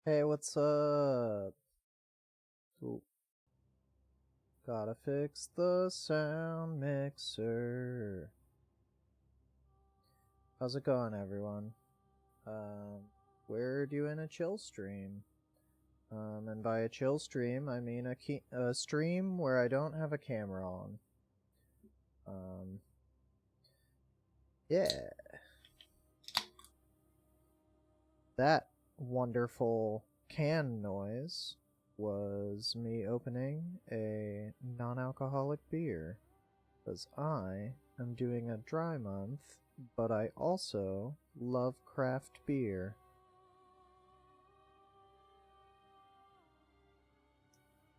Hey, what's up? Ooh, gotta fix the sound mixer. How's it going, everyone? We're doing a chill stream. And by a chill stream, I mean a stream where I don't have a camera on. Yeah. That wonderful can noise was me opening a non-alcoholic beer. Because I am doing a dry month, but I also love craft beer.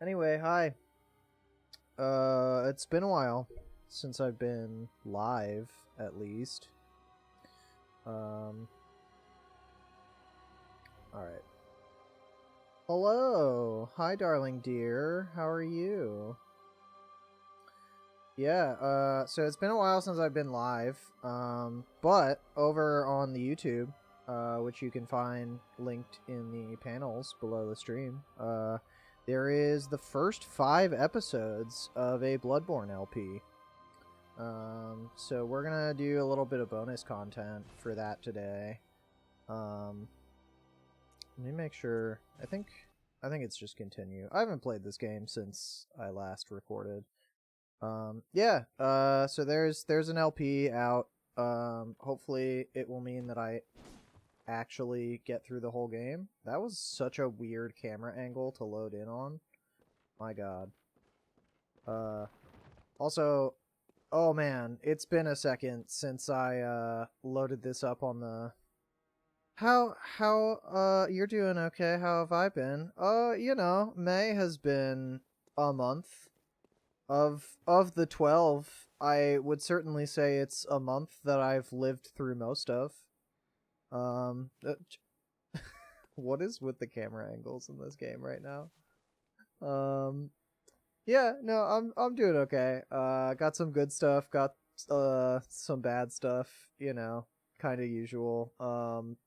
Anyway, hi. It's been a while since I've been live, at least. Alright. Hello! Hi, darling dear. How are you? Yeah, so it's been a while since I've been live, but over on the YouTube, which you can find linked in the panels below the stream, there is the first 5 episodes of a Bloodborne LP. So we're gonna do a little bit of bonus content for that today. Let me make sure. I think it's just continue. I haven't played this game since I last recorded. Yeah, so there's an LP out. Hopefully it will mean that I actually get through the whole game. That was such a weird camera angle to load in on. My god. Also, oh man, it's been a second since I, loaded this up on the... You're doing okay? How have I been? You know, May has been a month. Of the 12, I would certainly say it's a month that I've lived through most of. What is with the camera angles in this game right now? Yeah, no, I'm doing okay. Got some good stuff, got some bad stuff, you know, kind of usual.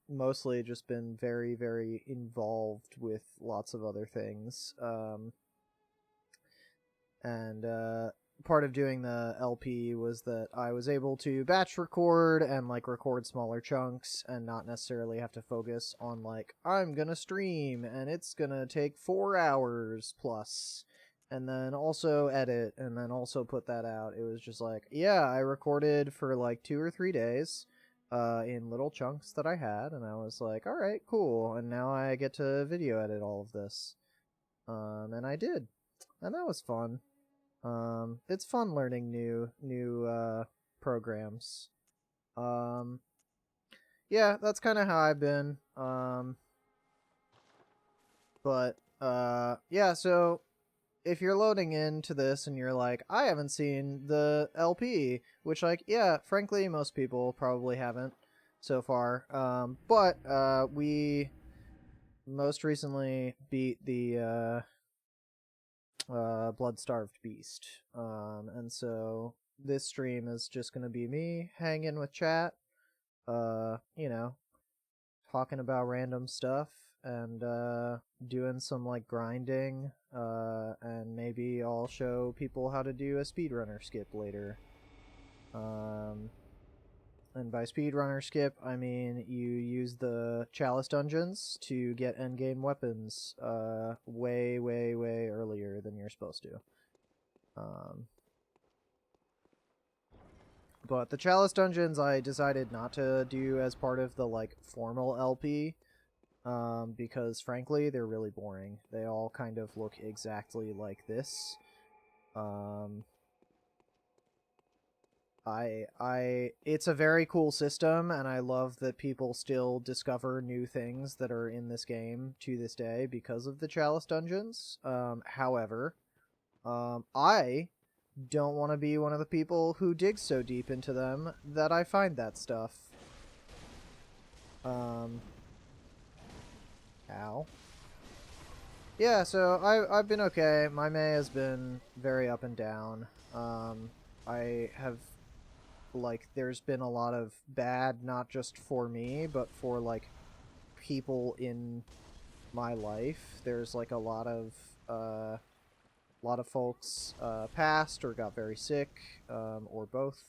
Mostly just been very, very involved with lots of other things. And part of doing the LP was that I was able to batch record and like record smaller chunks and not necessarily have to focus on like I'm gonna stream and it's gonna take 4 hours plus and then also edit and then also put that out. It was just like, yeah, I recorded for like 2 or 3 days in little chunks that I had, and I was like, all right, cool, and now I get to video edit all of this. And I did, and that was fun. It's fun learning new programs. Yeah, that's kind of how I've been. Yeah, so if you're loading into this and you're like, I haven't seen the LP, which, like, yeah, frankly, most people probably haven't so far. We most recently beat the Blood-Starved Beast. And so this stream is just going to be me hanging with chat, you know, talking about random stuff and doing some like grinding, and maybe I'll show people how to do a speedrunner skip later. And by speedrunner skip, I mean you use the Chalice Dungeons to get endgame weapons way, way, way earlier than you're supposed to. But the Chalice Dungeons I decided not to do as part of the like formal LP, because frankly they're really boring. They all kind of look exactly like this. It's a very cool system, and I love that people still discover new things that are in this game to this day because of the Chalice Dungeons. However, I don't want to be one of the people who digs so deep into them that I find that stuff. Ow. Yeah, so I've been okay. My May has been very up and down. I have, like, there's been a lot of bad, not just for me, but for, like, people in my life. There's like a lot of folks passed or got very sick, or both,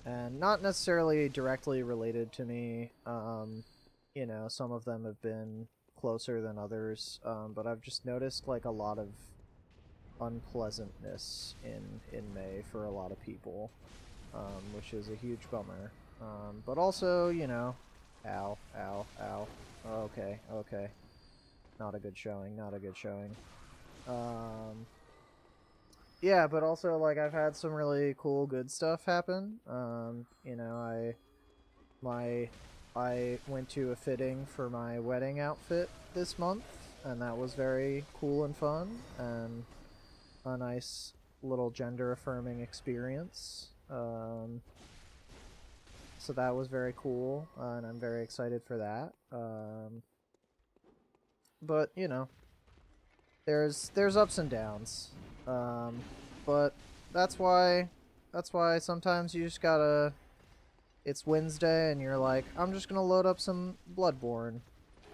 and not necessarily directly related to me. You know, some of them have been closer than others, but I've just noticed like a lot of unpleasantness in May for a lot of people, which is a huge bummer. But also, you know, ow, ow, ow. Okay, okay. Not a good showing, not a good showing. Yeah, but also, like, I've had some really cool, good stuff happen. You know, I went to a fitting for my wedding outfit this month, and that was very cool and fun, and a nice little gender-affirming experience. So that was very cool, and I'm very excited for that. But, you know, there's ups and downs. But that's why sometimes you just gotta, it's Wednesday and you're like, I'm just gonna load up some Bloodborne.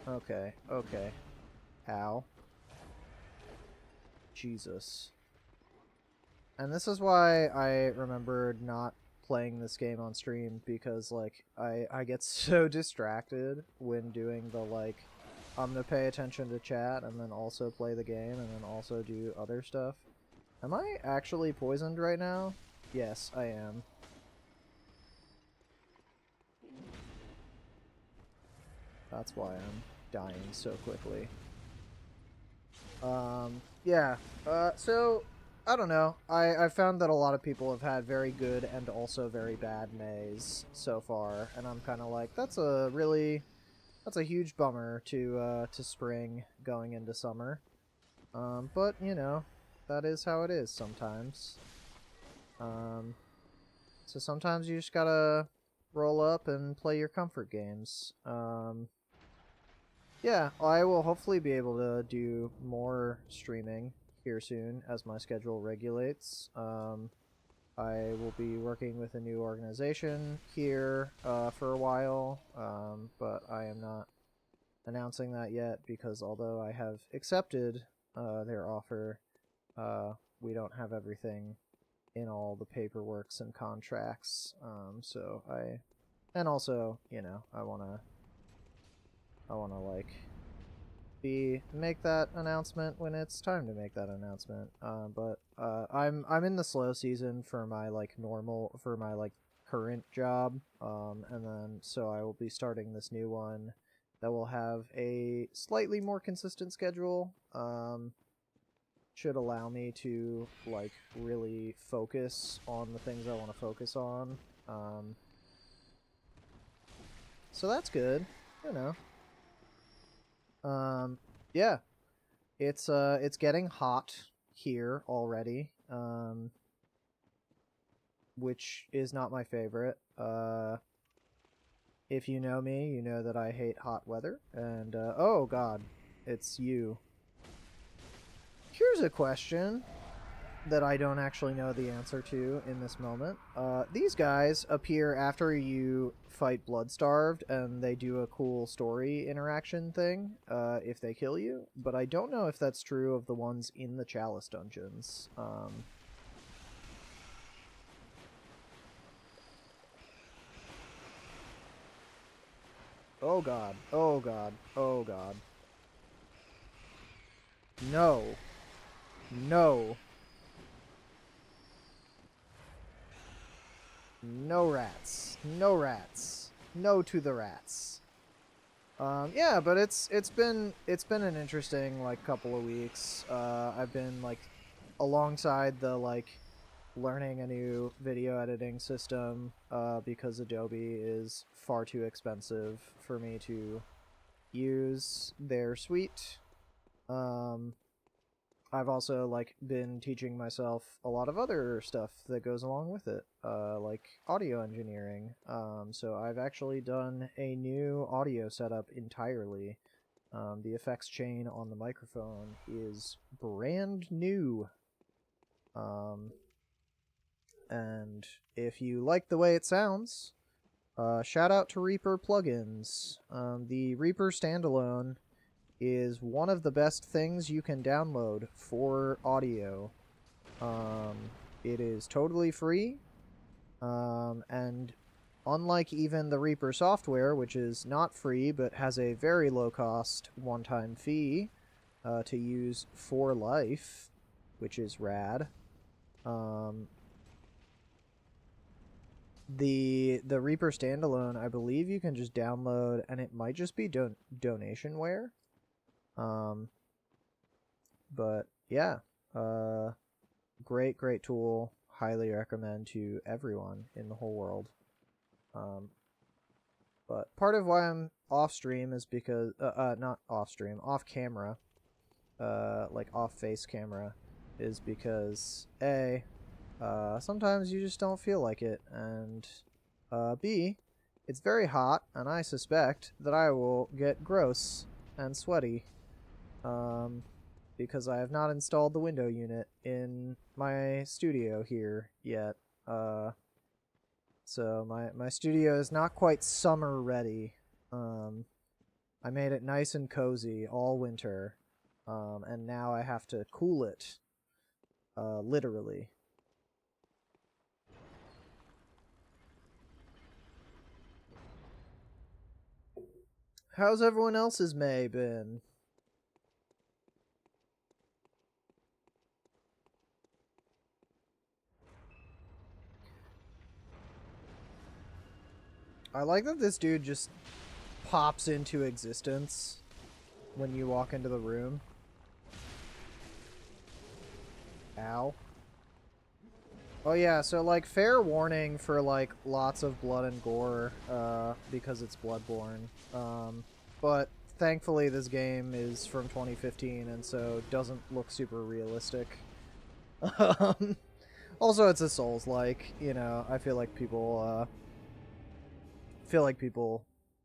Okay, okay. Ow. Jesus. And this is why I remembered not playing this game on stream, because like I get so distracted when doing the like, I'm gonna pay attention to chat and then also play the game and then also do other stuff. Am I actually poisoned right now? Yes, I am. That's why I'm dying so quickly. Yeah. So, I don't know. I've found that a lot of people have had very good and also very bad Mays so far, and I'm kind of like, that's a huge bummer to spring going into summer. But, you know, that is how it is sometimes. So sometimes you just gotta roll up and play your comfort games. Yeah, I will hopefully be able to do more streaming here soon as my schedule regulates. I will be working with a new organization here for a while, but I am not announcing that yet because although I have accepted their offer, we don't have everything in all the paperworks and contracts. And also, you know, I wanna like make that announcement when it's time to make that announcement. But I'm in the slow season for my like current job, and then so I will be starting this new one that will have a slightly more consistent schedule. Should allow me to like really focus on the things I want to focus on. So that's good, you know. Yeah, it's getting hot here already, which is not my favorite. If you know me, you know that I hate hot weather, and oh god, it's you. Here's a question that I don't actually know the answer to in this moment. These guys appear after you fight Bloodstarved, and they do a cool story interaction thing if they kill you, but I don't know if that's true of the ones in the Chalice Dungeons. Oh god, oh god, oh god. No. No. No rats. No rats. No to the rats. Yeah, but it's been an interesting like couple of weeks. I've been like alongside the like learning a new video editing system because Adobe is far too expensive for me to use their suite. I've also like been teaching myself a lot of other stuff that goes along with it, like audio engineering. So I've actually done a new audio setup entirely. The effects chain on the microphone is brand new. And if you like the way it sounds, Shout out to Reaper plugins. The Reaper standalone is one of the best things you can download for audio. It is totally free, and unlike even the Reaper software, which is not free but has a very low cost one-time fee to use for life, which is rad. The Reaper standalone, I believe you can just download, and it might just be donationware. But yeah, great tool. Highly recommend to everyone in the whole world. But part of why I'm off stream is because not off stream, off camera, like off face camera, is because A, sometimes you just don't feel like it, and B, it's very hot, and I suspect that I will get gross and sweaty, because I have not installed the window unit in my studio here yet. So my studio is not quite summer ready. I made it nice and cozy all winter, and now I have to cool it, literally. How's everyone else's May been? I like that this dude just pops into existence when you walk into the room. Ow. Oh yeah, so like fair warning for like lots of blood and gore, because it's Bloodborne. But thankfully this game is from 2015 and so doesn't look super realistic. Also it's a Souls-like, you know, I feel like people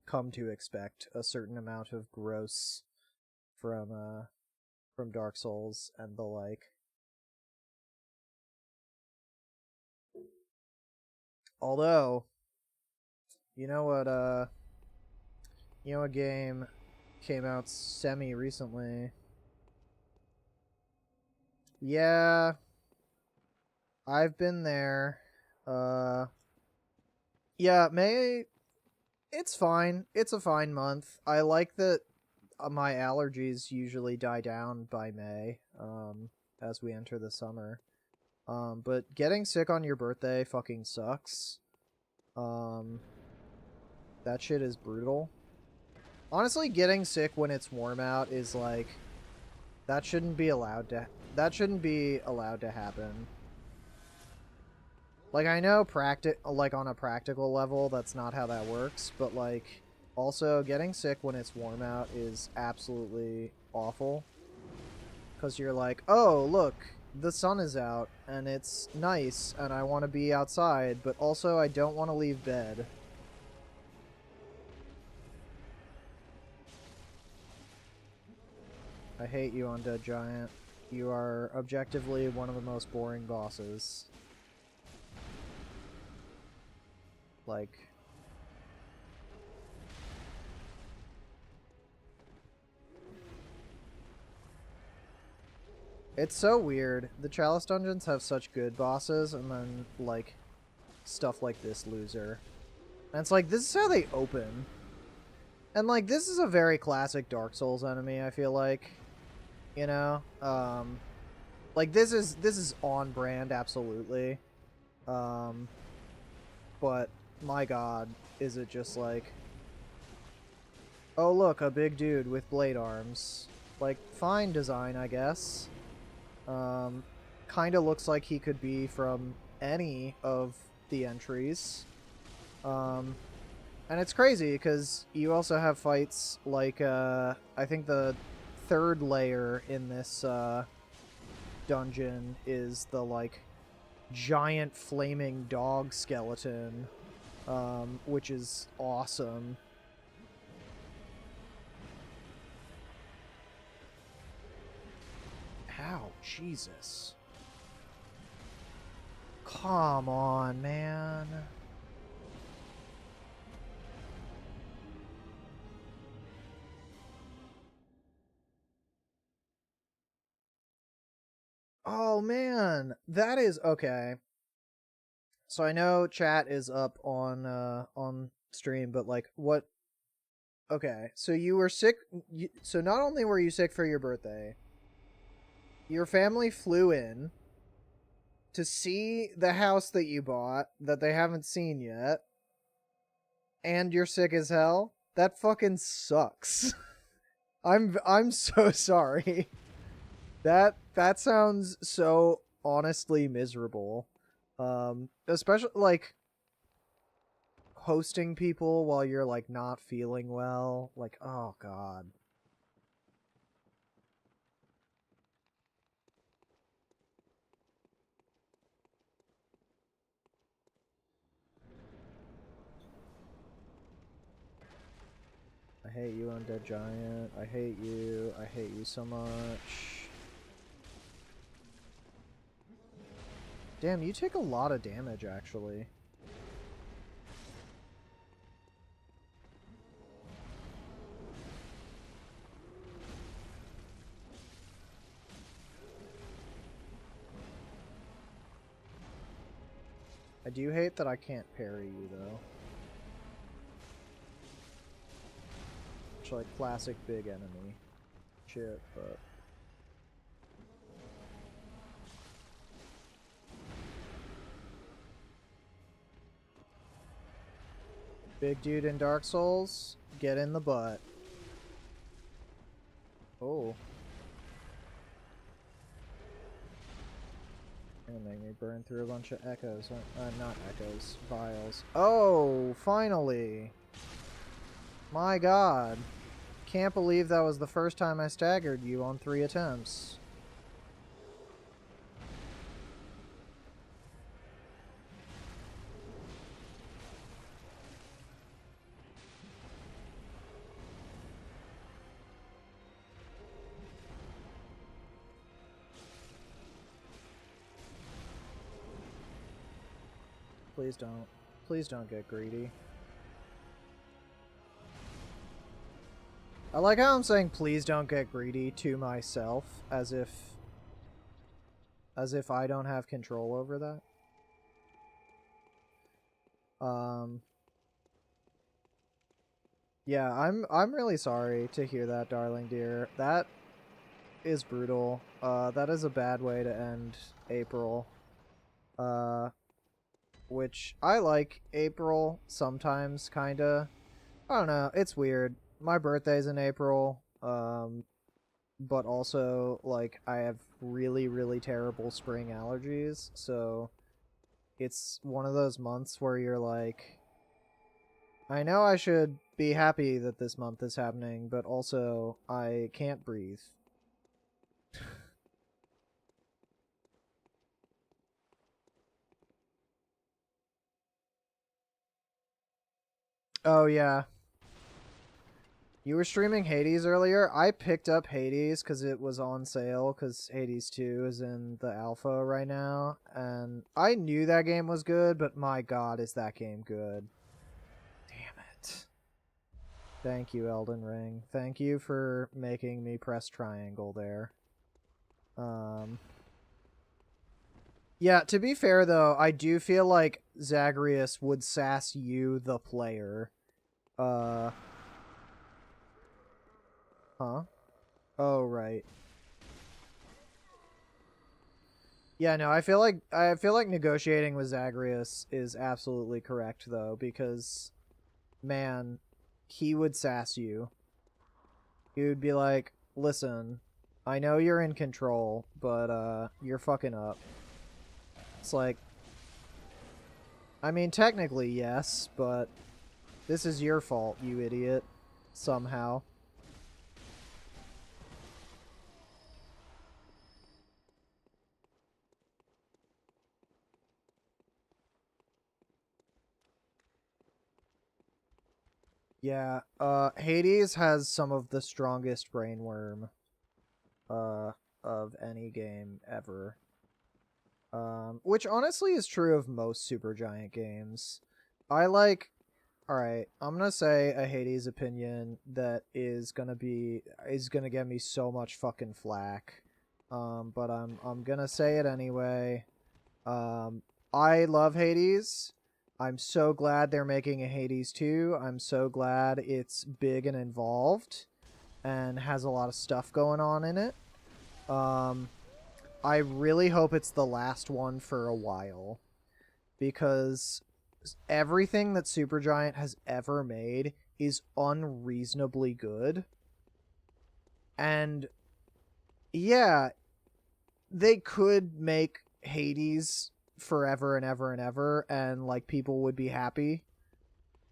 come to expect a certain amount of gross from Dark Souls and the like. Although, you know what game came out semi-recently? Yeah, I've been there. Yeah, May, it's fine. It's a fine month. I like that my allergies usually die down by May, as we enter the summer. But getting sick on your birthday fucking sucks. That shit is brutal. Honestly, getting sick when it's warm out is like, that shouldn't be allowed to happen. Like, I know like on a practical level that's not how that works, but like also getting sick when it's warm out is absolutely awful. Cuz you're like, "Oh, look, the sun is out and it's nice and I want to be outside, but also I don't want to leave bed." I hate you, Undead Giant. You are objectively one of the most boring bosses. Like, it's so weird. The Chalice Dungeons have such good bosses, and then, like, stuff like this loser. And it's like, this is how they open. And, like, this is a very classic Dark Souls enemy, I feel like. You know? Like, this is on brand, absolutely. But, my god, is it just like, oh look, a big dude with blade arms. Like, fine design, I guess. Kinda looks like he could be from any of the entries. And it's crazy, because you also have fights like, I think the third layer in this, dungeon is the, like, giant flaming dog skeleton, which is awesome. Ow, Jesus. Come on, man. Oh man, that is okay. So I know chat is up on stream, but like what? Okay, so you were sick. So not only were you sick for your birthday, your family flew in to see the house that you bought that they haven't seen yet, and you're sick as hell. That fucking sucks. I'm so sorry. That sounds so honestly miserable. Especially like hosting people while you're like not feeling well. Like, oh god. I hate you, Undead Giant. I hate you. I hate you so much. Damn, you take a lot of damage, actually. I do hate that I can't parry you, though. Which, like, classic big enemy shit, but... Big dude in Dark Souls, get in the butt. Oh. Gonna make me burn through a bunch of echoes. Not echoes, vials. Oh, finally! My god. Can't believe that was the first time I staggered you on 3 attempts. Please don't. Please don't get greedy. I like how I'm saying please don't get greedy to myself, as if I don't have control over that. Yeah, I'm really sorry to hear that, darling dear. That is brutal. That is a bad way to end April. Which I like April sometimes, kinda. I don't know, it's weird. My birthday's in April, but also, like, I have really, really terrible spring allergies, so it's one of those months where you're like, I know I should be happy that this month is happening, but also I can't breathe. Oh yeah. You were streaming Hades earlier. I picked up Hades because it was on sale because Hades 2 is in the alpha right now. And I knew that game was good, but my god, is that game good. Damn it. Thank you, Elden Ring. Thank you for making me press triangle there. Yeah, to be fair though, I do feel like Zagreus would sass you, the player. Huh? Oh, right. Yeah, no, I feel like negotiating with Zagreus is absolutely correct though, because man, he would sass you. He would be like, "Listen, I know you're in control, but you're fucking up." It's like, I mean, technically yes, but this is your fault, you idiot. Somehow. Yeah, Hades has some of the strongest brainworm of any game ever. Which honestly is true of most Supergiant games. I like, alright, I'm gonna say a Hades opinion that is gonna get me so much fucking flack. but I'm gonna say it anyway. I love Hades. I'm so glad they're making a Hades 2. I'm so glad it's big and involved and has a lot of stuff going on in it. I really hope it's the last one for a while, because everything that Supergiant has ever made is unreasonably good. And yeah, they could make Hades forever and ever and ever, and like people would be happy.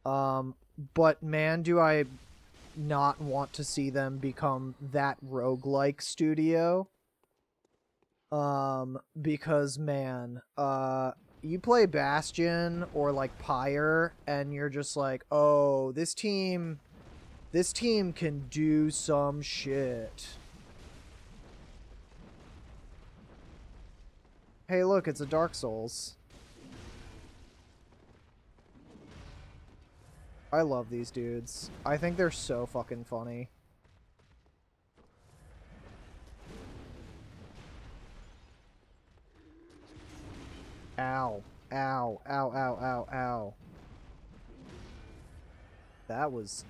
But man, do I not want to see them become that roguelike studio. Because man, you play Bastion or like Pyre and you're just like, oh, this team can do some shit. Hey, look, it's a Dark Souls. I love these dudes. I think they're so fucking funny. Ow. Ow. Ow, ow, ow, ow. That was...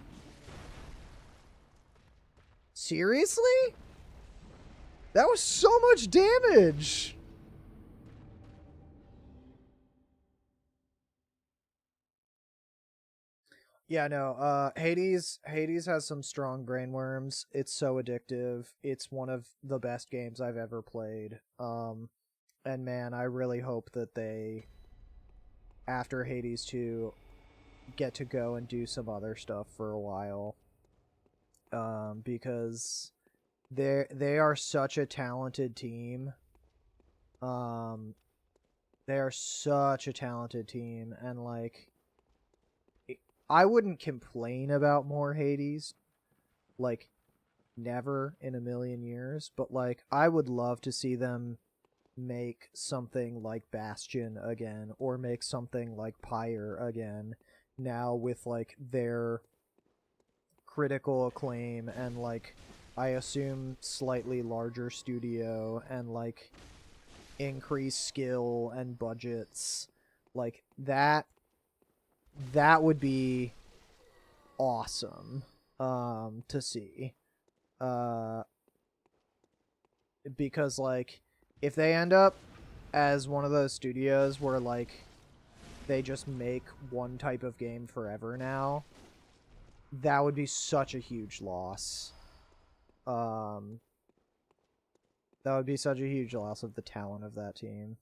Seriously? That was so much damage! Yeah, no, Hades has some strong brainworms. It's so addictive. It's one of the best games I've ever played. And man, I really hope that they, after Hades 2, get to go and do some other stuff for a while. Because they are such a talented team. They are such a talented team, and like, I wouldn't complain about more Hades, like, never in a million years, but like, I would love to see them make something like Bastion again, or make something like Pyre again, now with like their critical acclaim and like, I assume slightly larger studio and like increased skill and budgets. Like that would be awesome to see. Because like, if they end up as one of those studios where like they just make one type of game forever now, that would be such a huge loss. That would be such a huge loss of the talent of that team.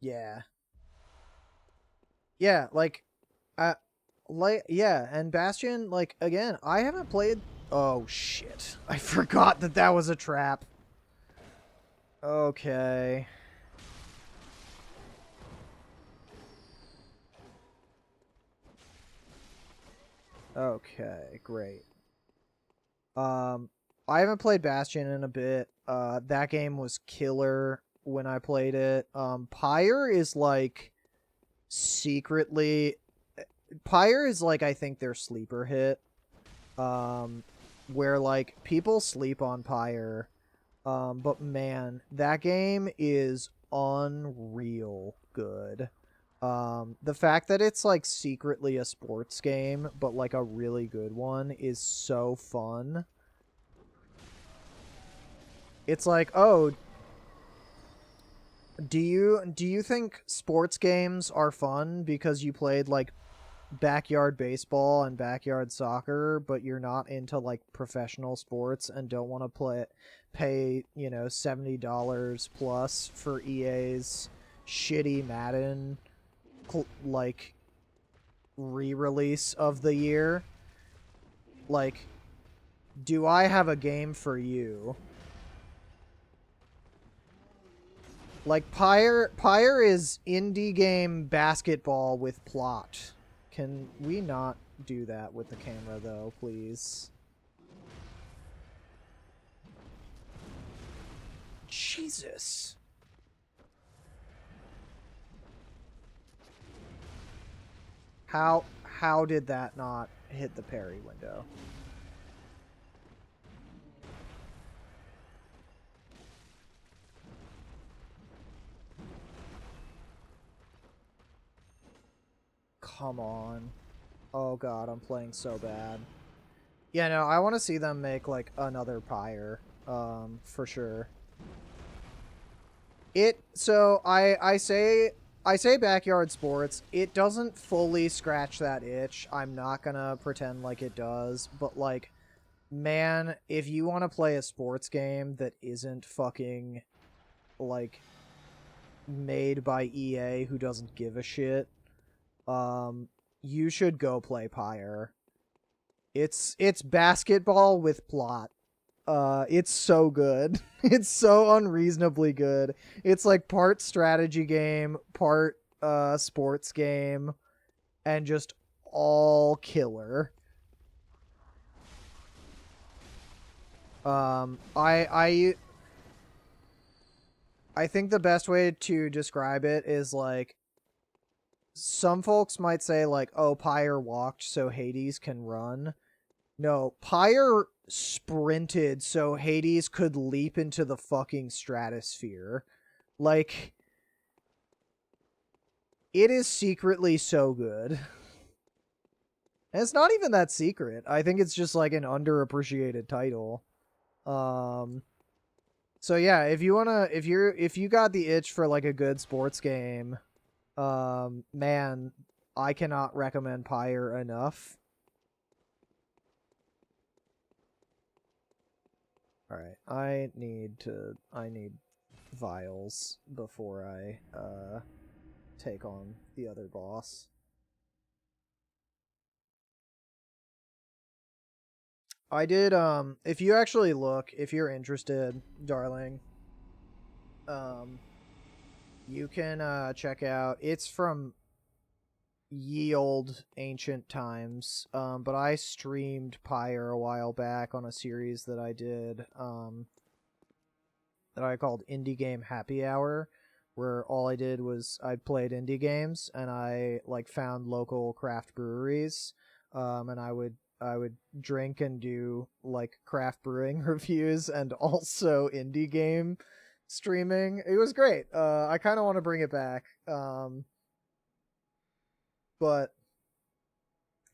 Yeah. Yeah, like, yeah, and Bastion, like, again, I haven't played... Oh, shit. I forgot that that was a trap. Okay. Okay, great. I haven't played Bastion in a bit. That game was killer when I played it. Pyre is, like, secretly... Pyre is, like, I think their sleeper hit. Where, like, people sleep on Pyre. But man, that game is unreal good. The fact that it's like secretly a sports game, but like a really good one, is so fun. It's like, oh, do you think sports games are fun because you played like backyard baseball and backyard soccer, but you're not into like professional sports and don't want to pay, you know, $70 plus for EA's shitty Madden like re-release of the year? Like, do I have a game for you? Like, Pyre is indie game basketball with plot. Can we not do that with the camera, though, please? Jesus. How did that not hit the parry window? come on. Oh god, I'm playing so bad. Yeah, no, I want to see them make, like, another Pyre, for sure. So, I say backyard sports. It doesn't fully scratch that itch. I'm not gonna pretend like it does, but, like, man, if you want to play a sports game that isn't fucking, like, made by EA who doesn't give a shit, you should go play Pyre. It's basketball with plot. It's so good. It's so unreasonably good. It's like part strategy game, part sports game, and just all killer. I think the best way to describe it is like, some folks might say like, oh, Pyre walked so Hades can run. No, Pyre sprinted so Hades could leap into the fucking stratosphere. Like, it is secretly so good. And it's not even that secret. I think it's just like an underappreciated title. So yeah, if you got the itch for like a good sports game, man, I cannot recommend Pyre enough. Alright, I need vials before I take on the other boss. I did if you actually look, if you're interested, darling, you can check out, it's from ye old ancient times, but I streamed Pyre a while back on a series that I did that I called Indie Game Happy Hour, where all I did was I played indie games and I like found local craft breweries, and I would drink and do like craft brewing reviews and also indie game streaming. It was great. I kind of want to bring it back. But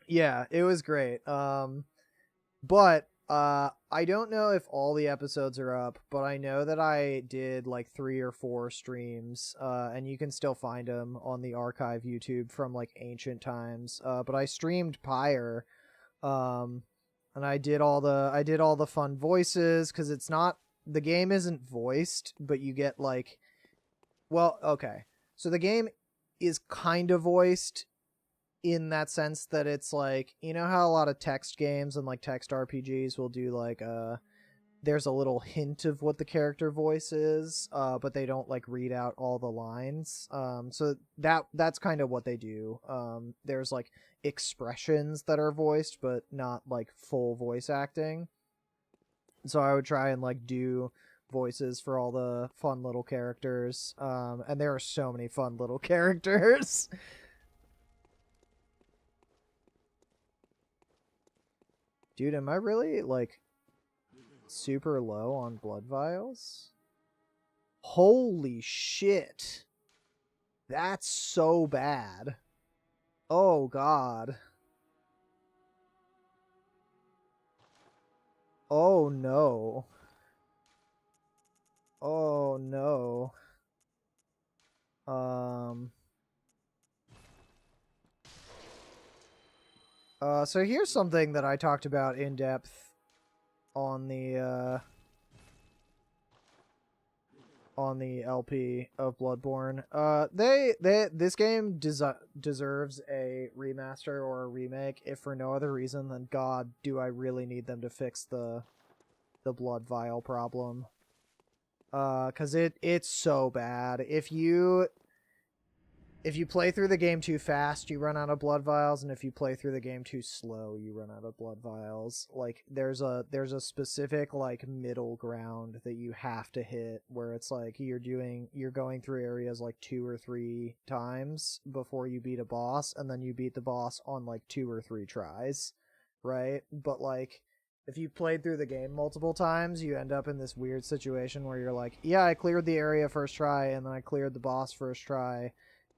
yeah, it was great. But I don't know if all the episodes are up, but I know that I did like 3 or 4 streams, and you can still find them on the archive YouTube from like ancient times. But I streamed Pyre, and I did all the fun voices, because it's not, the game isn't voiced, but you get like, well, okay, so the game is kind of voiced in that sense that it's like, you know how a lot of text games and like text RPGs will do like there's a little hint of what the character voice is, but they don't like read out all the lines. So that's kind of what they do. There's like expressions that are voiced but not like full voice acting. So I would try and like do voices for all the fun little characters. And there are so many fun little characters. Dude, am I really, like, super low on blood vials? Holy shit. That's so bad. Oh, God. Oh, no. Oh, no. So here's something that I talked about in depth on the LP of Bloodborne. This game deserves a remaster or a remake, if for no other reason than, God, do I really need them to fix the blood vial problem. 'Cause it's so bad. If you play through the game too fast, you run out of blood vials, and if you play through the game too slow, you run out of blood vials. Like, there's a specific like middle ground that you have to hit, where it's like you're going through areas like 2 or 3 times before you beat a boss, and then you beat the boss on like 2 or 3 tries, right? But like, if you played through the game multiple times, you end up in this weird situation where you're like, yeah, I cleared the area first try, and then I cleared the boss first try,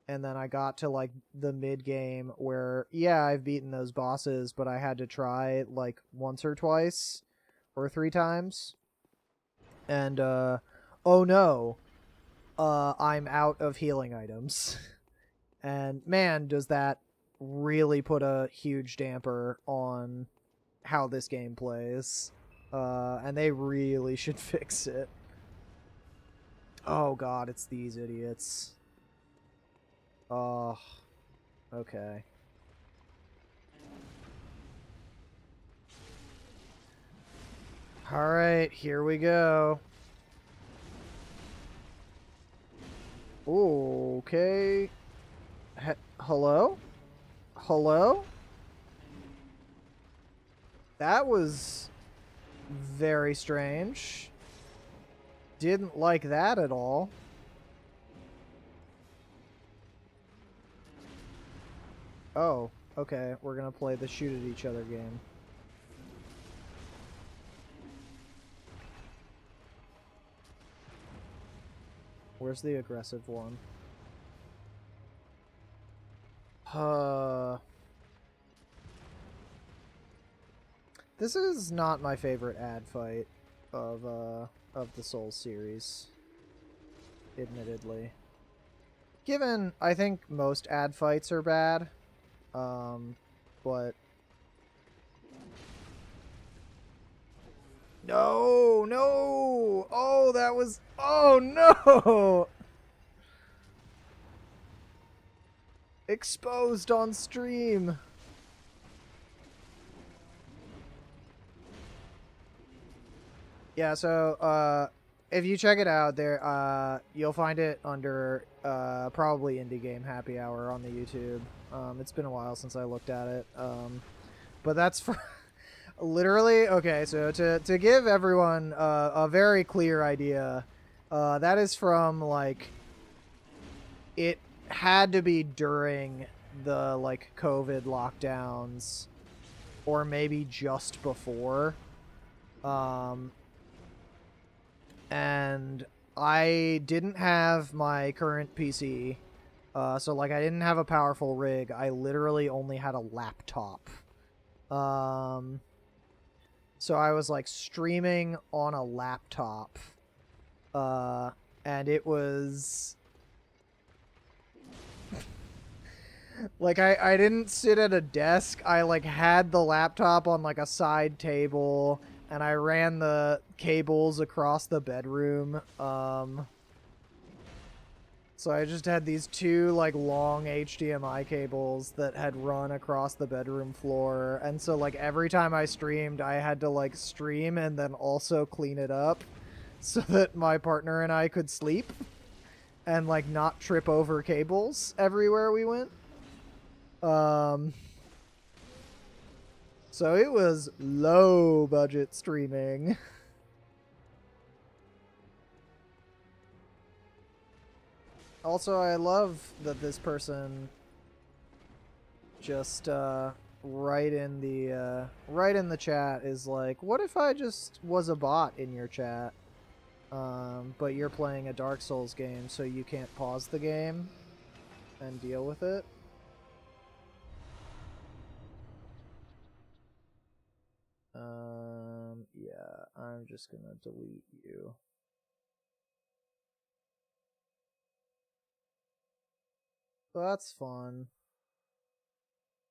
and then I got to like the mid game where yeah, I've beaten those bosses, but I had to try like once or twice or 3 times. And oh no, I'm out of healing items. And man, does that really put a huge damper on how this game plays. And they really should fix it. Oh god, it's these idiots. Oh, okay. Alright, here we go. Okay. Hello? Hello? That was very strange. Didn't like that at all. Oh, okay. We're gonna play the shoot at each other game. Where's the aggressive one? This is not my favorite ad fight of the Souls series, admittedly. Given, I think most ad fights are bad, but no, no! Oh, that was, oh no! Exposed on stream. Yeah, so if you check it out there, you'll find it under probably Indie Game Happy Hour on the YouTube. It's been a while since I looked at it. But that's for literally okay, so to give everyone a very clear idea, that is from like it had to be during the like COVID lockdowns or maybe just before. And I didn't have my current PC, so like I didn't have a powerful rig. I literally only had a laptop. So I was like streaming on a laptop, and it was like I didn't sit at a desk. I like had the laptop on like a side table, and I ran the cables across the bedroom. So I just had these two like long HDMI cables that had run across the bedroom floor, and so like every time I streamed, I had to like stream and then also clean it up so that my partner and I could sleep and like not trip over cables everywhere we went. So it was low budget streaming. Also, I love that this person just right in the chat is like, what if I just was a bot in your chat? But you're playing a Dark Souls game, so you can't pause the game and deal with it. Yeah, I'm just gonna delete you. So that's fun.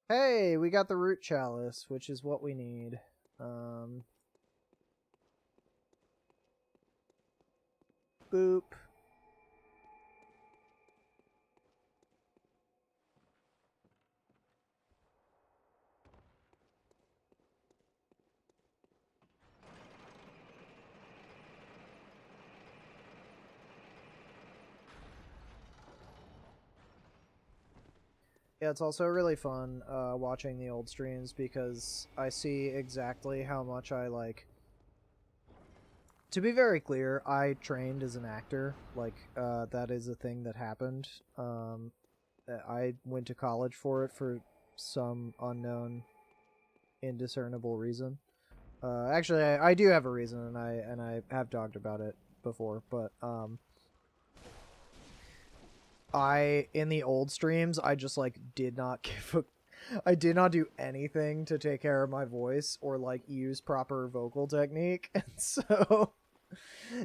Hey, we got the root chalice, which is what we need. Boop. Yeah, it's also really fun watching the old streams because I see exactly how much I like. To be very clear, I trained as an actor. Like, that is a thing that happened. I went to college for it for some unknown, indiscernible reason. Actually, I do have a reason, and I have talked about it before, but in the old streams, I just like did not I did not do anything to take care of my voice or like use proper vocal technique, and so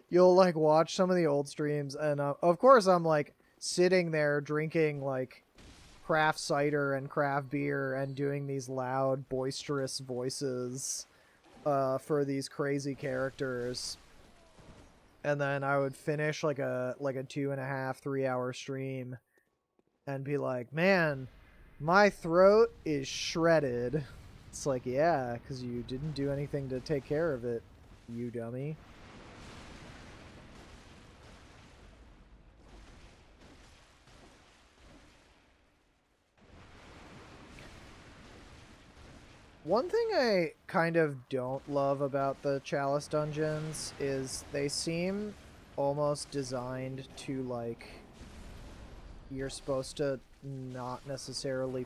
you'll like watch some of the old streams, and of course I'm like sitting there drinking like craft cider and craft beer and doing these loud, boisterous voices for these crazy characters. And then I would finish like a 2.5, 3 hour stream and be like, man, my throat is shredded. It's like, yeah, because you didn't do anything to take care of it, you dummy. One thing I kind of don't love about the Chalice Dungeons is they seem almost designed to, like, you're supposed to not necessarily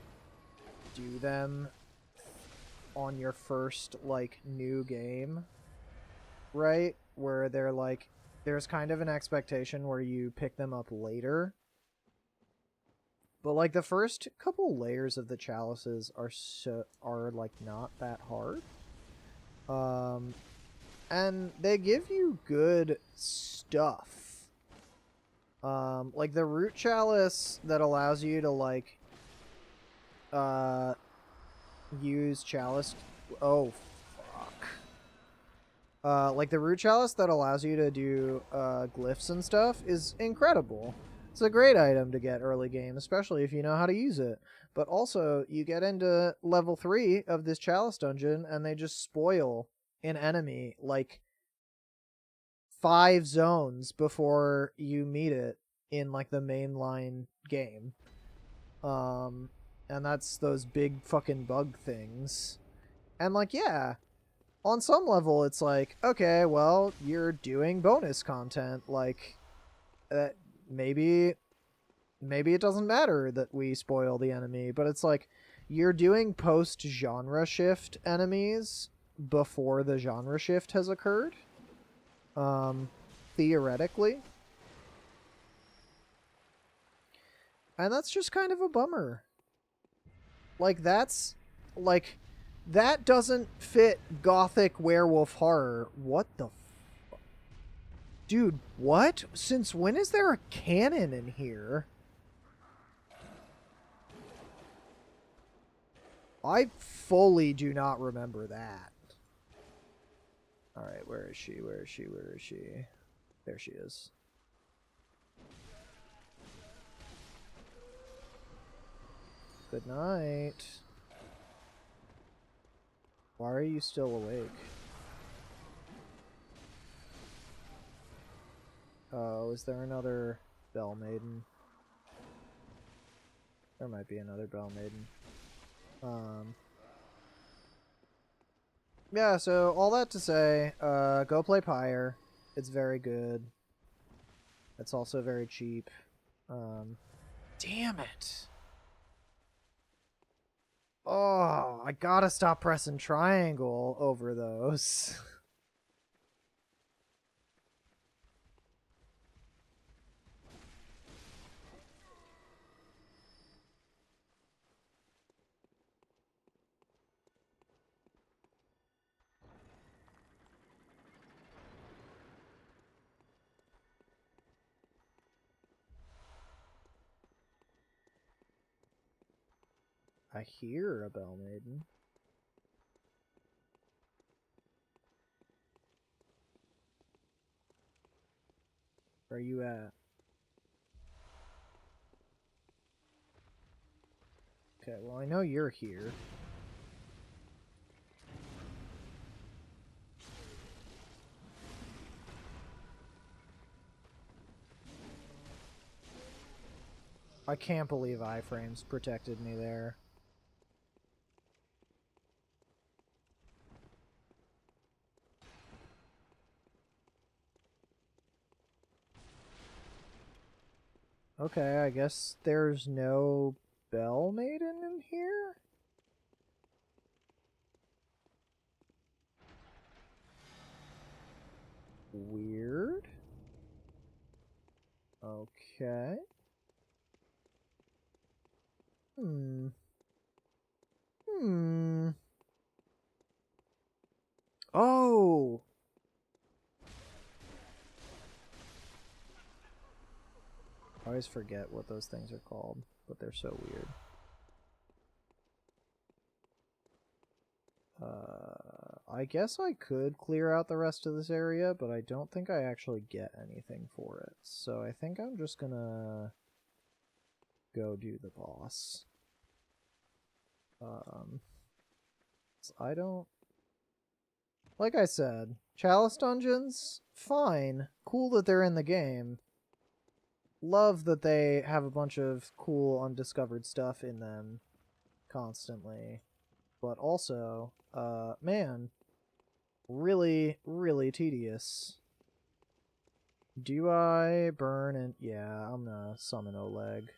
do them on your first, like, new game, right? Where they're, like, there's kind of an expectation where you pick them up later. But like the first couple layers of the chalices are like not that hard. And they give you good stuff. Like the root chalice that allows you to like use chalice. Oh fuck. Like the root chalice that allows you to do glyphs and stuff is incredible. It's a great item to get early game, especially if you know how to use it. But also, you get into level 3 of this Chalice Dungeon, and they just spoil an enemy, like, 5 zones before you meet it in, like, the mainline game. And that's those big fucking bug things. And, like, yeah, on some level, it's like, okay, well, you're doing bonus content, like, maybe it doesn't matter that we spoil the enemy, but it's like you're doing post-genre shift enemies before the genre shift has occurred. Theoretically. And that's just kind of a bummer. Like that doesn't fit gothic werewolf horror. What the Dude, what? Since when is there a cannon in here? I fully do not remember that. Alright, where is she? Where is she? Where is she? There she is. Good night. Why are you still awake? Oh, is there another Bell Maiden? There might be another Bell Maiden. Yeah, so all that to say, go play Pyre. It's very good. It's also very cheap. Damn it! Oh, I gotta stop pressing triangle over those. I hear a Bell Maiden. Where are you at? Okay, well I know you're here. I can't believe iframes protected me there. Okay, I guess there's no Bell Maiden in here? Weird. Okay. Oh! I always forget what those things are called, but they're so weird. I guess I could clear out the rest of this area, but I don't think I actually get anything for it. So I think I'm just gonna go do the boss. I don't... Like I said, Chalice Dungeons, fine. Cool that they're in the game. Love that they have a bunch of cool undiscovered stuff in them constantly. But also, man, really, really tedious. Do I burn and... Yeah, I'm gonna summon Oleg.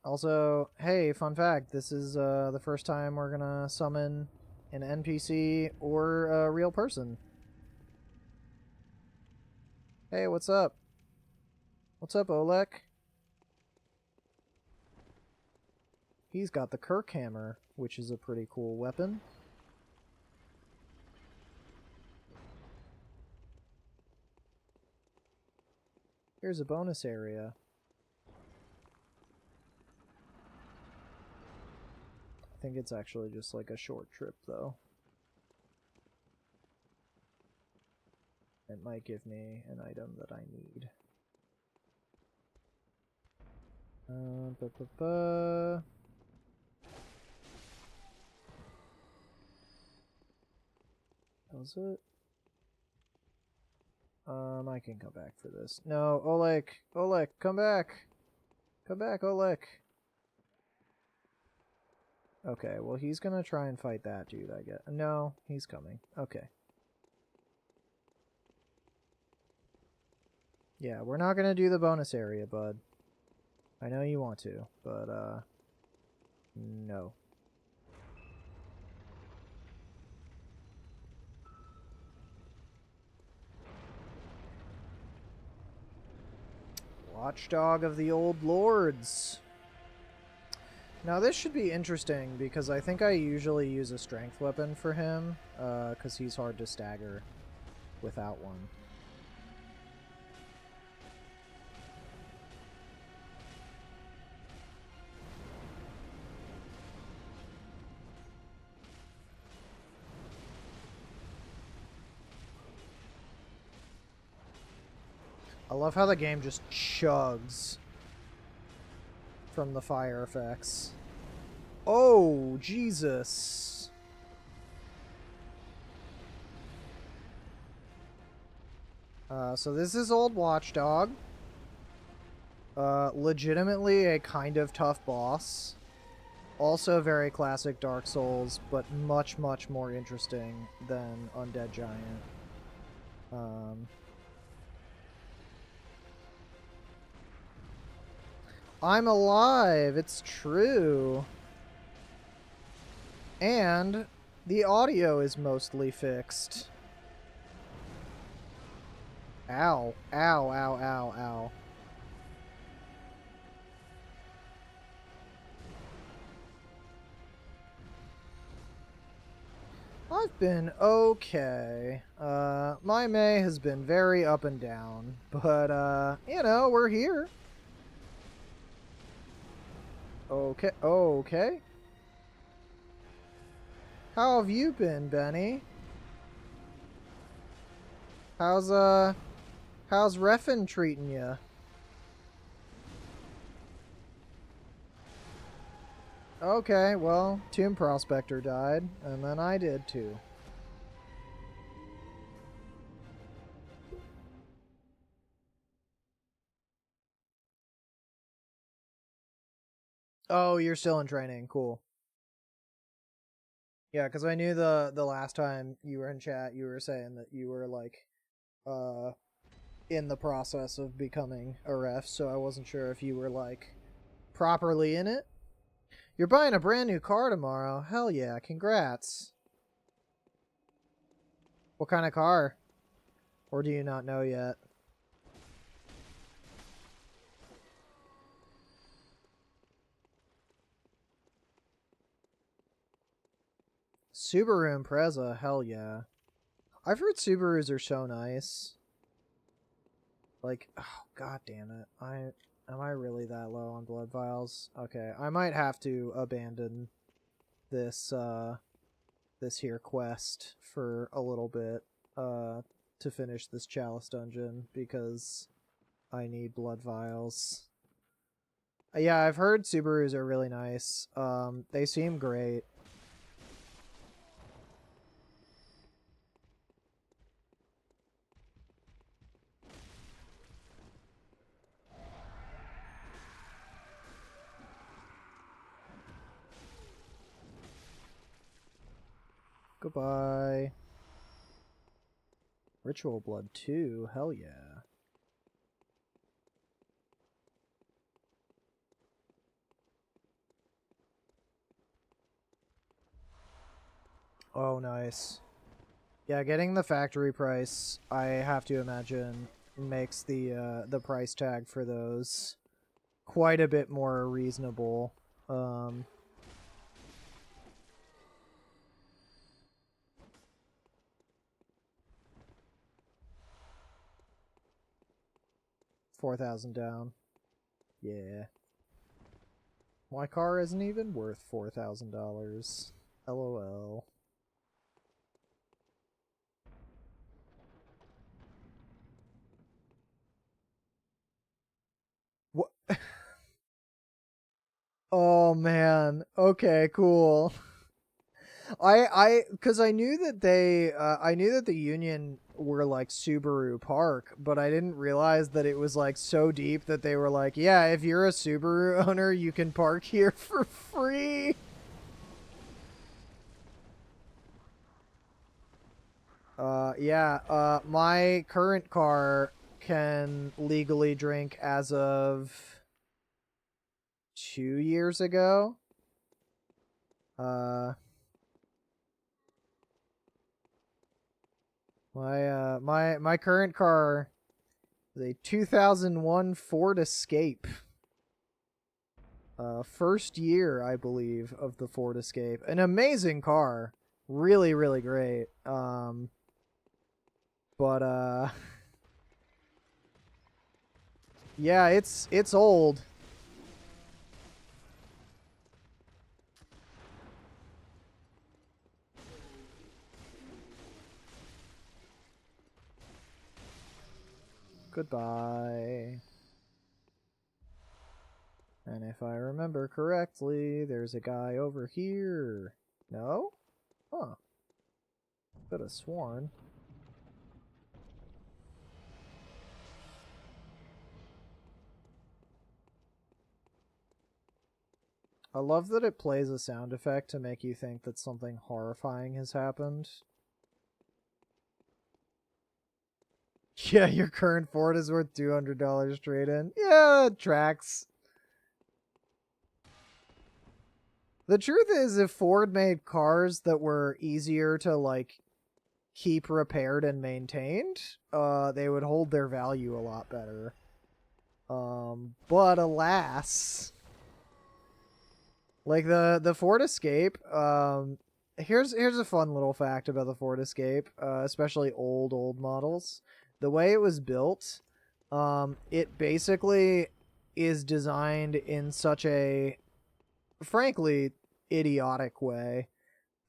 Also, hey, fun fact, this is the first time we're gonna summon an NPC or a real person. Hey, what's up? What's up, Oleg? He's got the Kirk Hammer, which is a pretty cool weapon. Here's a bonus area. I think it's actually just like a short trip, though. It might give me an item that I need. Was it? I can come back for this. No, Oleg! Oleg, come back! Come back, Oleg! Okay, well he's gonna try and fight that dude, I guess. No, he's coming. Okay. Yeah, we're not gonna do the bonus area, bud. I know you want to, but, no. Watchdog of the Old Lords. Now this should be interesting, because I think I usually use a strength weapon for him, because he's hard to stagger without one. I love how the game just chugs from the fire effects. Oh, Jesus. So this is Old Watchdog. Legitimately a kind of tough boss. Also very classic Dark Souls, but much, much more interesting than Undead Giant. I'm alive! It's true! And the audio is mostly fixed. Ow. Ow, ow, ow, ow. I've been okay. My May has been very up and down, but, you know, we're here. Okay, okay. How have you been, Benny? How's Reffin treating you? Okay, well, Tomb Prospector died, and then I did too. Oh, you're still in training. Cool. Yeah, because I knew the last time you were in chat, you were saying that you were, like, in the process of becoming a ref, so I wasn't sure if you were, like, properly in it. You're buying a brand new car tomorrow. Hell yeah, congrats. What kind of car? Or do you not know yet? Subaru Impreza, hell yeah. I've heard Subarus are so nice. Like, oh, god damn it. Am I really that low on blood vials? Okay, I might have to abandon this this here quest for a little bit to finish this Chalice Dungeon because I need blood vials. Yeah, I've heard Subarus are really nice. They seem great. Goodbye. Ritual Blood 2, hell yeah. Oh, nice. Yeah, getting the factory price, I have to imagine, makes the price tag for those quite a bit more reasonable. $4,000 down. Yeah. My car isn't even worth $4,000. LOL. What? Oh man. Okay, cool. Because I knew that I knew that the Union were like Subaru Park, but I didn't realize that it was like so deep that they were like, yeah, if you're a Subaru owner, you can park here for free. Yeah, my current car can legally drink as of 2 years ago. Uh, my current car is a 2001 Ford Escape. First year, I believe, of the Ford Escape. An amazing car. Really, really great. But yeah, it's old. Goodbye. And if I remember correctly, there's a guy over here. No? Huh. Could have sworn. I love that it plays a sound effect to make you think that something horrifying has happened. Yeah, your current Ford is worth $200 trade in. Yeah, it tracks. The truth is, if Ford made cars that were easier to, like, keep repaired and maintained, they would hold their value a lot better. But alas, like the Ford Escape, here's a fun little fact about the Ford Escape, especially old models. The way it was built, it basically is designed in such a, frankly, idiotic way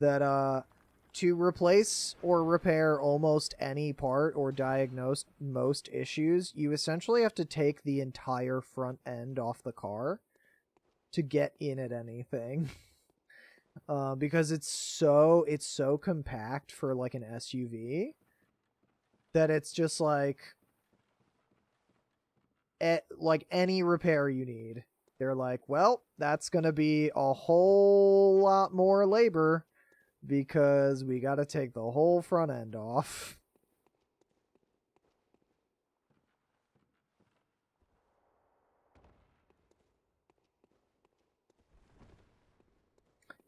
that to replace or repair almost any part or diagnose most issues, you essentially have to take the entire front end off the car to get in at anything. Because it's so compact for like an SUV that it's just like any repair you need. They're like, well, that's gonna be a whole lot more labor because we got to take the whole front end off.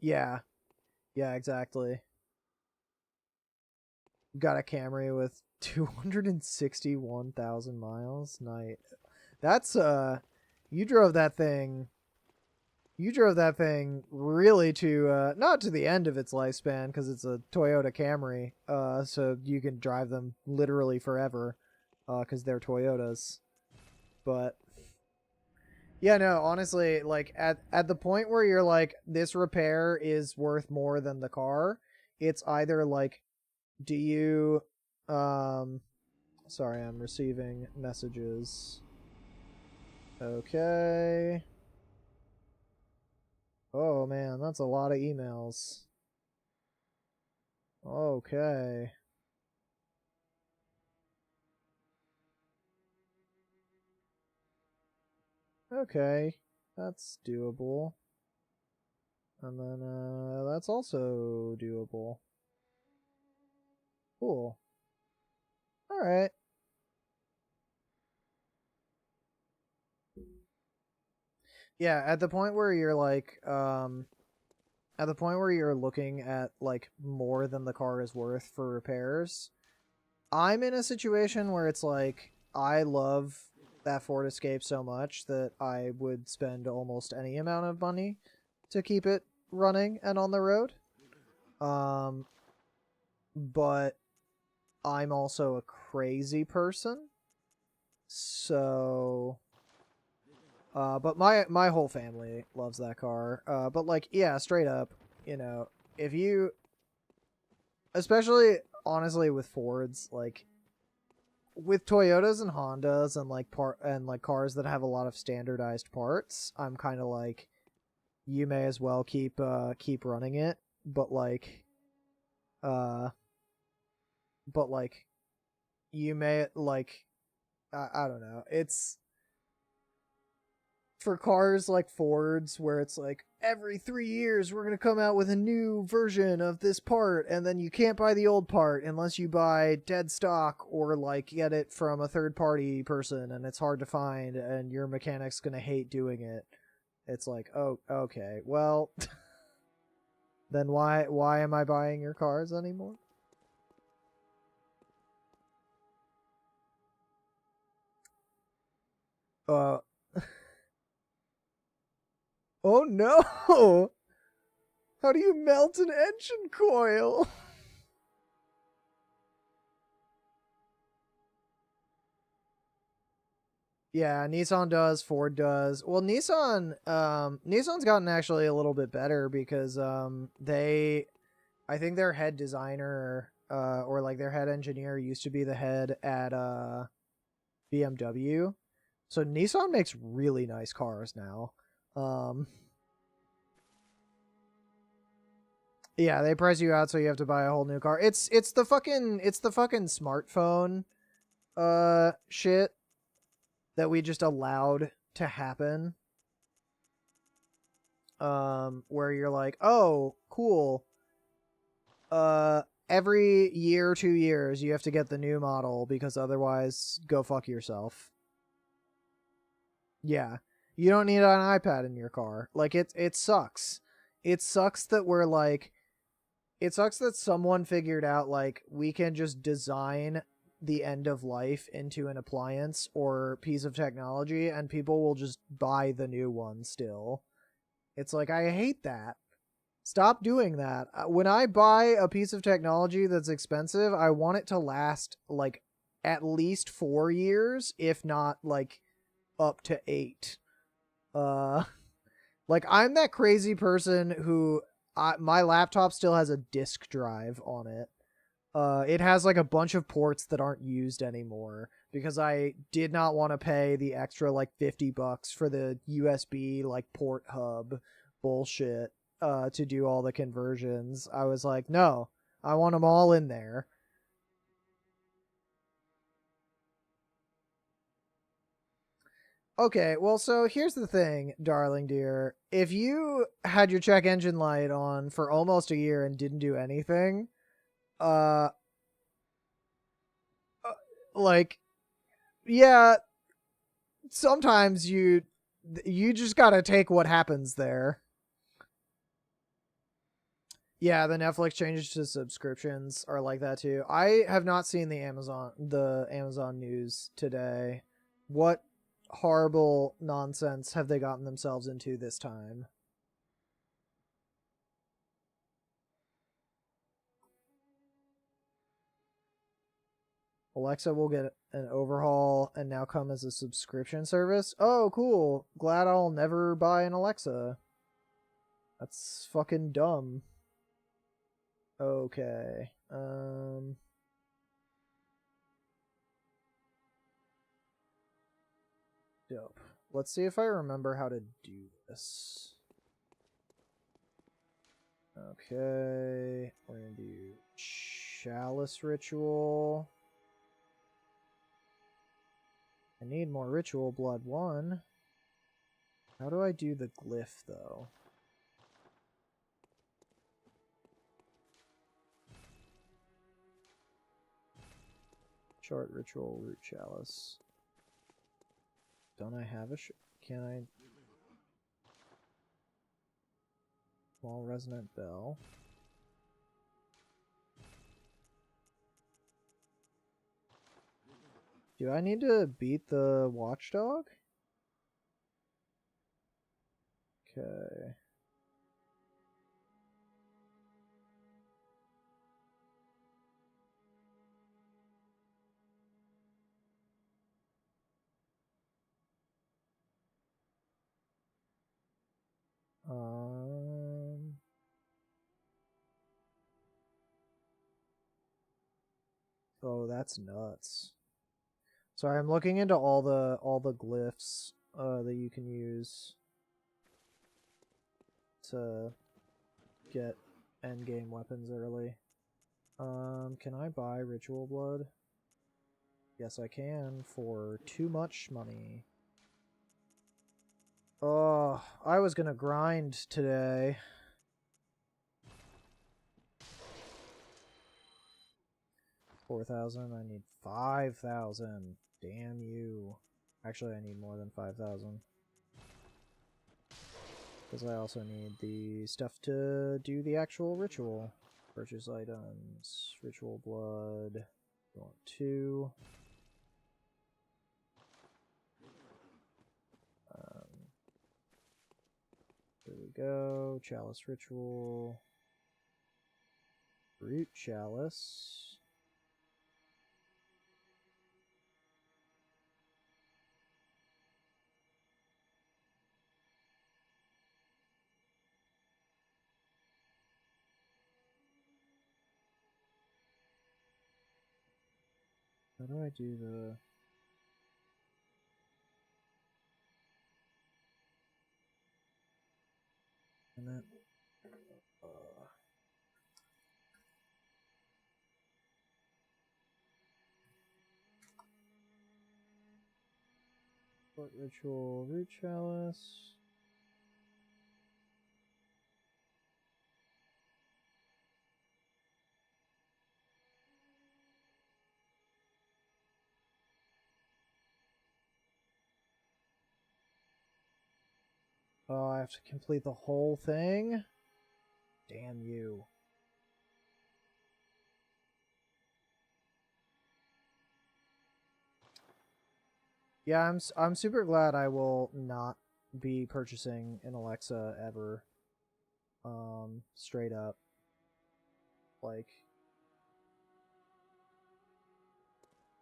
Yeah. Yeah, exactly. Got a Camry with 261,000 miles. Night. That's you drove that thing. You drove that thing really to not to the end of its lifespan because it's a Toyota Camry. So you can drive them literally forever, because they're Toyotas. But yeah, no, honestly, like at the point where you're like, this repair is worth more than the car, it's either like, do you sorry, I'm receiving messages. Okay. Oh man, that's a lot of emails. Okay. Okay. That's doable. And then that's also doable. Cool. Alright. Yeah, at the point where you're like, at the point where you're looking at like more than the car is worth for repairs, I'm in a situation where it's like, I love that Ford Escape so much that I would spend almost any amount of money to keep it running and on the road. But I'm also a crazy person, so but my whole family loves that car. But like, yeah, straight up, you know, if you, especially honestly with Fords, like with Toyotas and Hondas and like cars that have a lot of standardized parts, I'm kind of like, you may as well keep running it. But like, uh, but like, you may like, I don't know. It's for cars like Fords where it's like every 3 years we're going to come out with a new version of this part, and then you can't buy the old part unless you buy dead stock or like get it from a third party person, and it's hard to find and your mechanic's going to hate doing it. It's like, oh, okay, well, then why am I buying your cars anymore? uh oh no. How do you melt an engine coil? Yeah, Nissan does, Ford does. Well, Nissan's gotten actually a little bit better because I think their head designer or like their head engineer used to be the head at BMW. So Nissan makes really nice cars now. Um yeah, they price you out so you have to buy a whole new car. It's the fucking smartphone shit that we just allowed to happen, where you're like, oh, cool, every year, 2 years, you have to get the new model because otherwise, go fuck yourself. Yeah, you don't need an iPad in your car. Like it sucks. It sucks that we're like, it sucks that someone figured out like we can just design the end of life into an appliance or piece of technology and people will just buy the new one still. It's like, I hate that. Stop doing that. When I buy a piece of technology that's expensive, I want it to last like at least 4 years, if not like up to 8. Uh, like I'm that crazy person who my laptop still has a disk drive on it. It has like a bunch of ports that aren't used anymore because I did not want to pay the extra like $50 for the USB like port hub bullshit to do all the conversions. I was like, no, I want them all in there. Okay, well, so here's the thing, darling dear. If you had your check engine light on for almost a year and didn't do anything, uh, uh like, yeah, sometimes you just gotta take what happens there. Yeah, the Netflix changes to subscriptions are like that too. I have not seen the Amazon news today. What horrible nonsense have they gotten themselves into this time? Alexa will get an overhaul and now come as a subscription service. Oh, cool. Glad I'll never buy an Alexa. That's fucking dumb. Okay. Dope. Let's see if I remember how to do this. Okay. We're gonna do Chalice Ritual. I need more Ritual Blood 1. How do I do the glyph, though? Short Ritual Root Chalice. Don't I have a can I... Small Resonant Bell. Do I need to beat the Watchdog? Okay. Oh, that's nuts. Sorry, I'm looking into all the glyphs that you can use to get endgame weapons early. Can I buy Ritual Blood? Yes, I can for too much money. Oh, I was gonna grind today. $4,000. I need 5,000. Damn you. Actually, I need more than 5,000. Because I also need the stuff to do the actual ritual. Purchase items. Ritual blood. I want 2. Here we go. Chalice ritual. Root chalice. How do I do the... And that... What ritual? Root chalice. Oh, I have to complete the whole thing? Damn you. Yeah, I'm super glad I will not be purchasing an Alexa ever. Straight up. Like...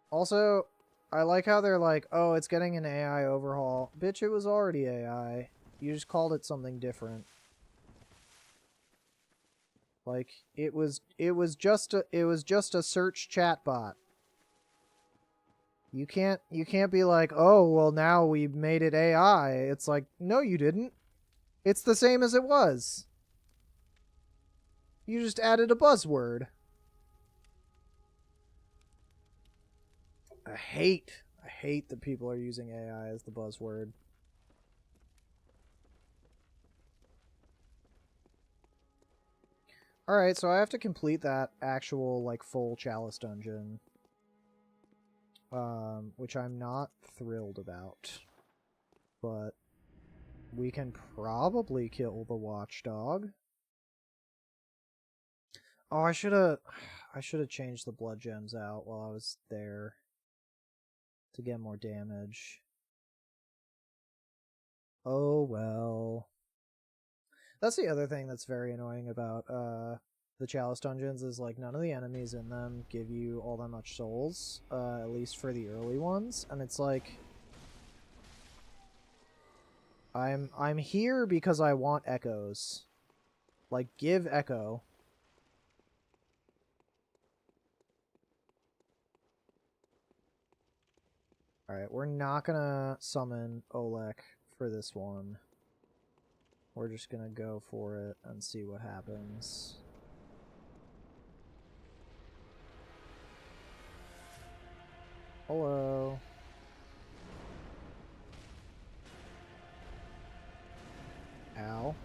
Also, I like how they're like, oh, it's getting an AI overhaul. Bitch, it was already AI. You just called it something different. Like, it was just a search chatbot. You can't be like, oh, well, now we made it AI. It's like, no, you didn't. It's the same as it was. You just added a buzzword. I hate that people are using AI as the buzzword. Alright, so I have to complete that actual, like, full Chalice Dungeon. Which I'm not thrilled about. But we can probably kill the Watchdog. Oh, I should have changed the blood gems out while I was there to get more damage. Oh well. That's the other thing that's very annoying about the Chalice Dungeons is like none of the enemies in them give you all that much souls, at least for the early ones, and it's like I'm here because I want echoes. Like, give echo. Alright, we're not gonna summon Olek for this one. We're just gonna go for it and see what happens. Hello. Ow.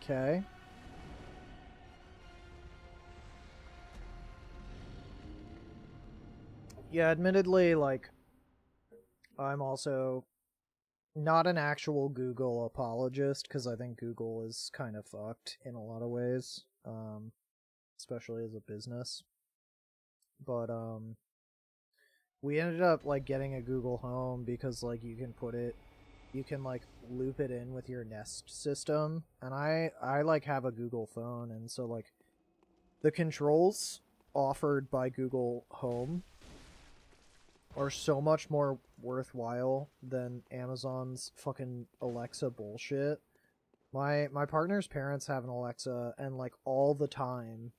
Okay. Yeah, admittedly, like, I'm also not an actual Google apologist, because I think Google is kind of fucked in a lot of ways, especially as a business. But, we ended up, like, getting a Google Home because, like, you can, like, loop it in with your Nest system, and I like, have a Google phone, and so, like, the controls offered by Google Home are so much more worthwhile than Amazon's fucking Alexa bullshit. My partner's parents have an Alexa, and like all the time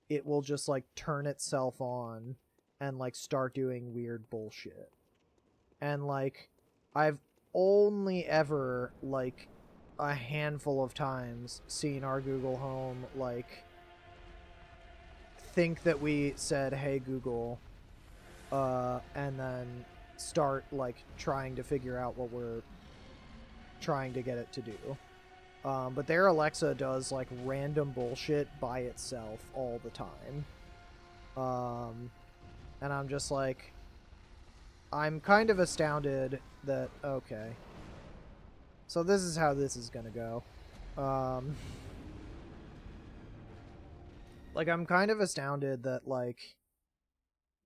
it will just like turn itself on and like start doing weird bullshit. And like I've only ever like a handful of times seen our Google Home like think that we said, "Hey Google," and then start like trying to figure out what we're trying to get it to do. But their Alexa does like random bullshit by itself all the time. And I'm just like, I'm kind of astounded that, okay, so this is how this is gonna go. Like, I'm kind of astounded that like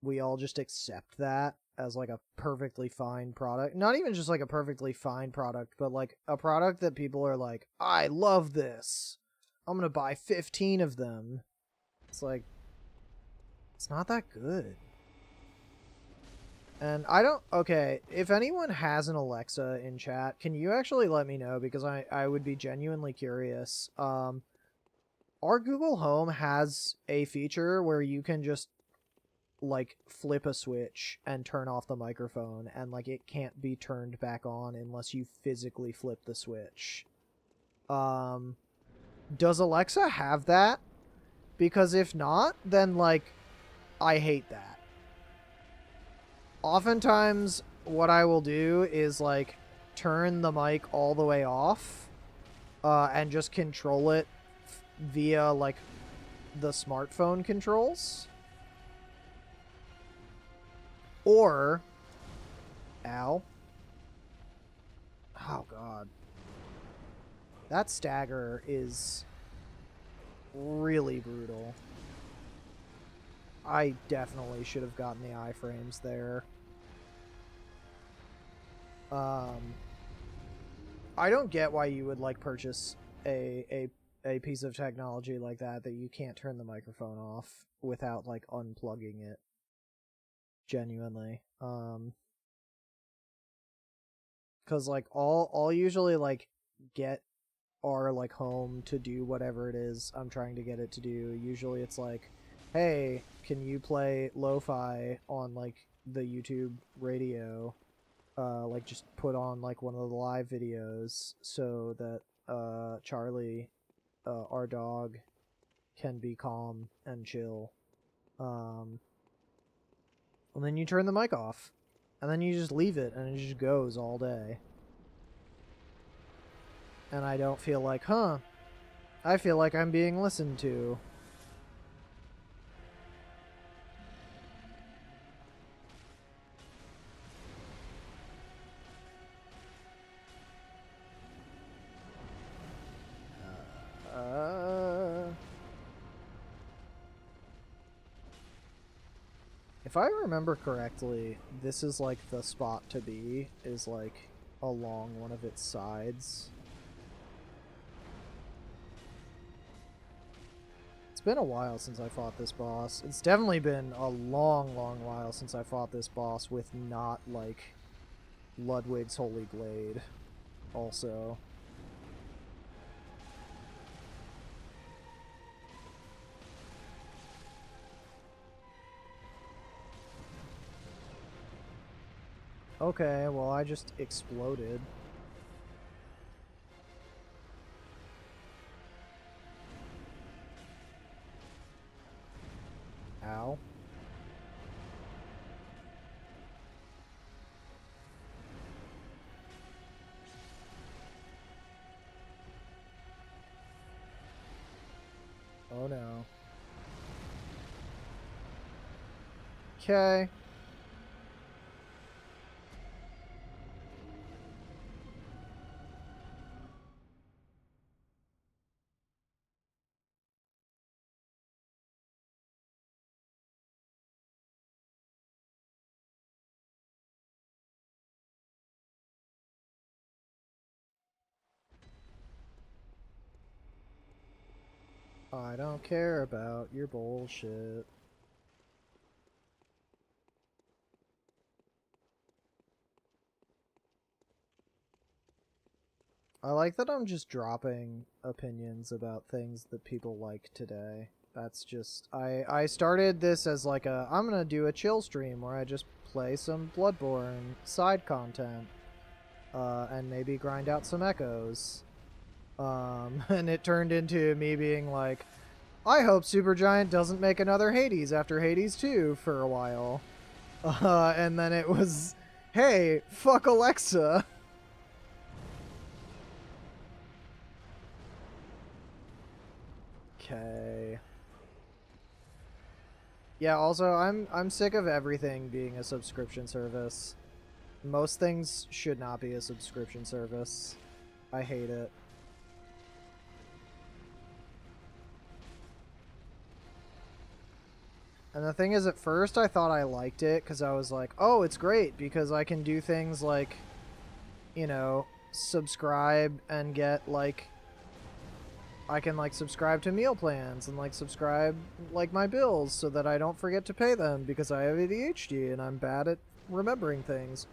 we all just accept that as like a perfectly fine product. Not even just like a perfectly fine product, but like a product that people are like, I love this. I'm gonna buy 15 of them. It's like, it's not that good. And I don't, okay, if anyone has an Alexa in chat, can you actually let me know? Because I would be genuinely curious. Our Google Home has a feature where you can just like flip a switch and turn off the microphone, and like it can't be turned back on unless you physically flip the switch. Does Alexa have that? Because if not, then like I hate that. Oftentimes what I will do is like turn the mic all the way off and just control it via like the smartphone controls. Or, ow. Oh, God. That stagger is really brutal. I definitely should have gotten the iframes there. I don't get why you would, like, purchase a piece of technology like that you can't turn the microphone off without, like, unplugging it. Genuinely. Because, like, I'll usually, like, get our, like, home to do whatever it is I'm trying to get it to do. Usually it's like, hey, can you play lo-fi on, like, the YouTube radio? Like, just put on, like, one of the live videos so that, Charlie, our dog, can be calm and chill. And then you turn the mic off. And then you just leave it, and it just goes all day. And I don't feel like, huh, I feel like I'm being listened to. If I remember correctly, this is like the spot to be, is like along one of its sides. It's been a while since I fought this boss. It's definitely been a long, long while since I fought this boss with not like Ludwig's Holy Blade also. Okay, well I just exploded. Ow. Oh no. Okay. I don't care about your bullshit. I like that I'm just dropping opinions about things that people like today. That's just... I started this as like a... I'm gonna do a chill stream where I just play some Bloodborne side content. And maybe grind out some echoes. And it turned into me being like, I hope Supergiant doesn't make another Hades after Hades 2 for a while. And then it was, hey, fuck Alexa. Okay. Yeah, also I'm sick of everything being a subscription service. Most things should not be a subscription service. I hate it. And the thing is, at first I thought I liked it because I was like, oh, it's great because I can do things like, you know, subscribe and get like, I can like subscribe to meal plans and like subscribe like my bills so that I don't forget to pay them because I have ADHD and I'm bad at remembering things.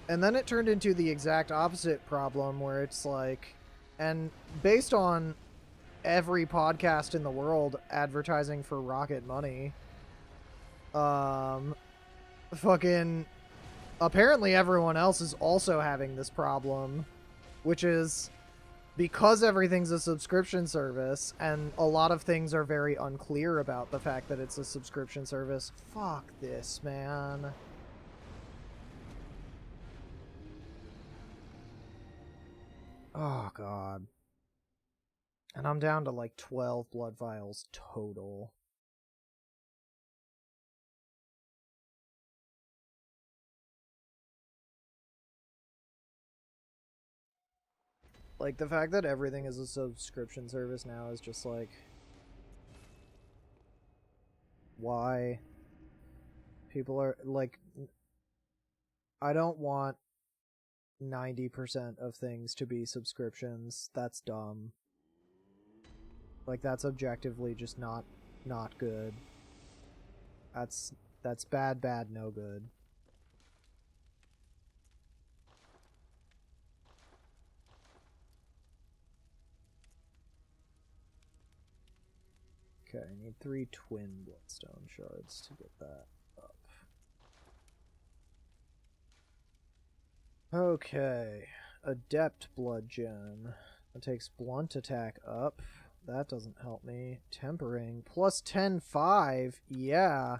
And then it turned into the exact opposite problem where it's like, and based on every podcast in the world advertising for Rocket Money, fucking apparently everyone else is also having this problem, which is because everything's a subscription service and a lot of things are very unclear about the fact that it's a subscription service. Fuck this, man. Oh god. And I'm down to like 12 blood vials total. Like, the fact that everything is a subscription service now is just like... Why? People are, like... I don't want 90% of things to be subscriptions. That's dumb. Like, that's objectively just not good. That's bad, no good. Okay, I need 3 twin bloodstone shards to get that up. Okay, adept blood gem. It takes blunt attack up. That doesn't help me. Tempering plus 10-5. Yeah.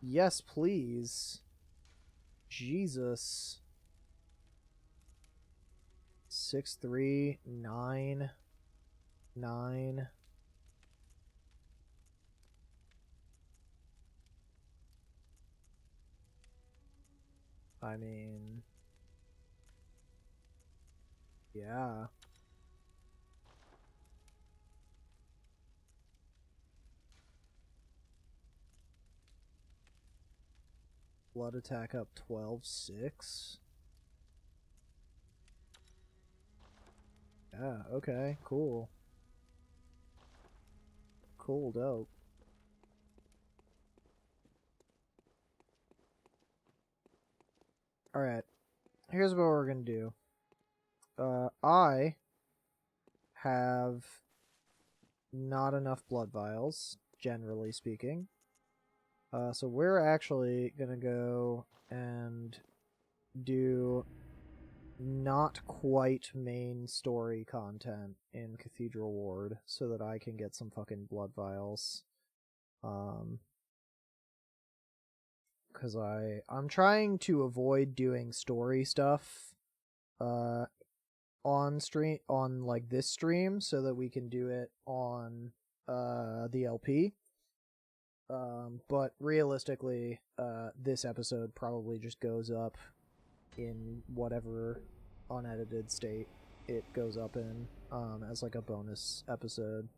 Yes, please. Jesus. 6-3 9 9. I mean, yeah. Blood attack up 12-6. Yeah, okay, cool. Cool, dope. Alright, here's what we're gonna do. I have not enough blood vials, generally speaking. So we're actually gonna go and do not quite main story content in Cathedral Ward so that I can get some fucking blood vials. Because I'm trying to avoid doing story stuff on stream, on like this stream, so that we can do it on the LP. But realistically, this episode probably just goes up in whatever unedited state it goes up in, as like a bonus episode.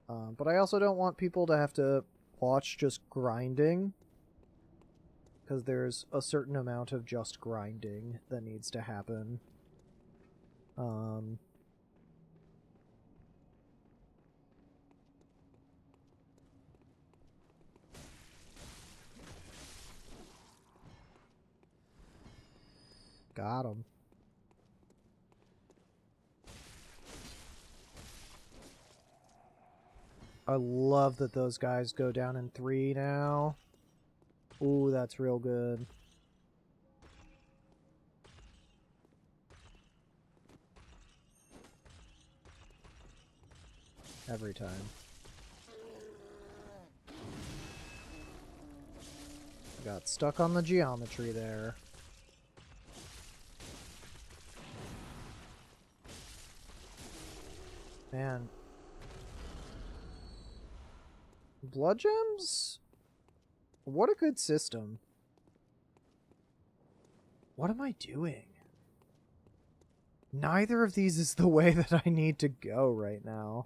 But I also don't want people to have to watch just grinding, because there's a certain amount of just grinding that needs to happen. Got him. I love that those guys go down in 3 now. Ooh, that's real good. Every time. Got stuck on the geometry there. Man. Blood gems? What a good system. What am I doing? Neither of these is the way that I need to go right now.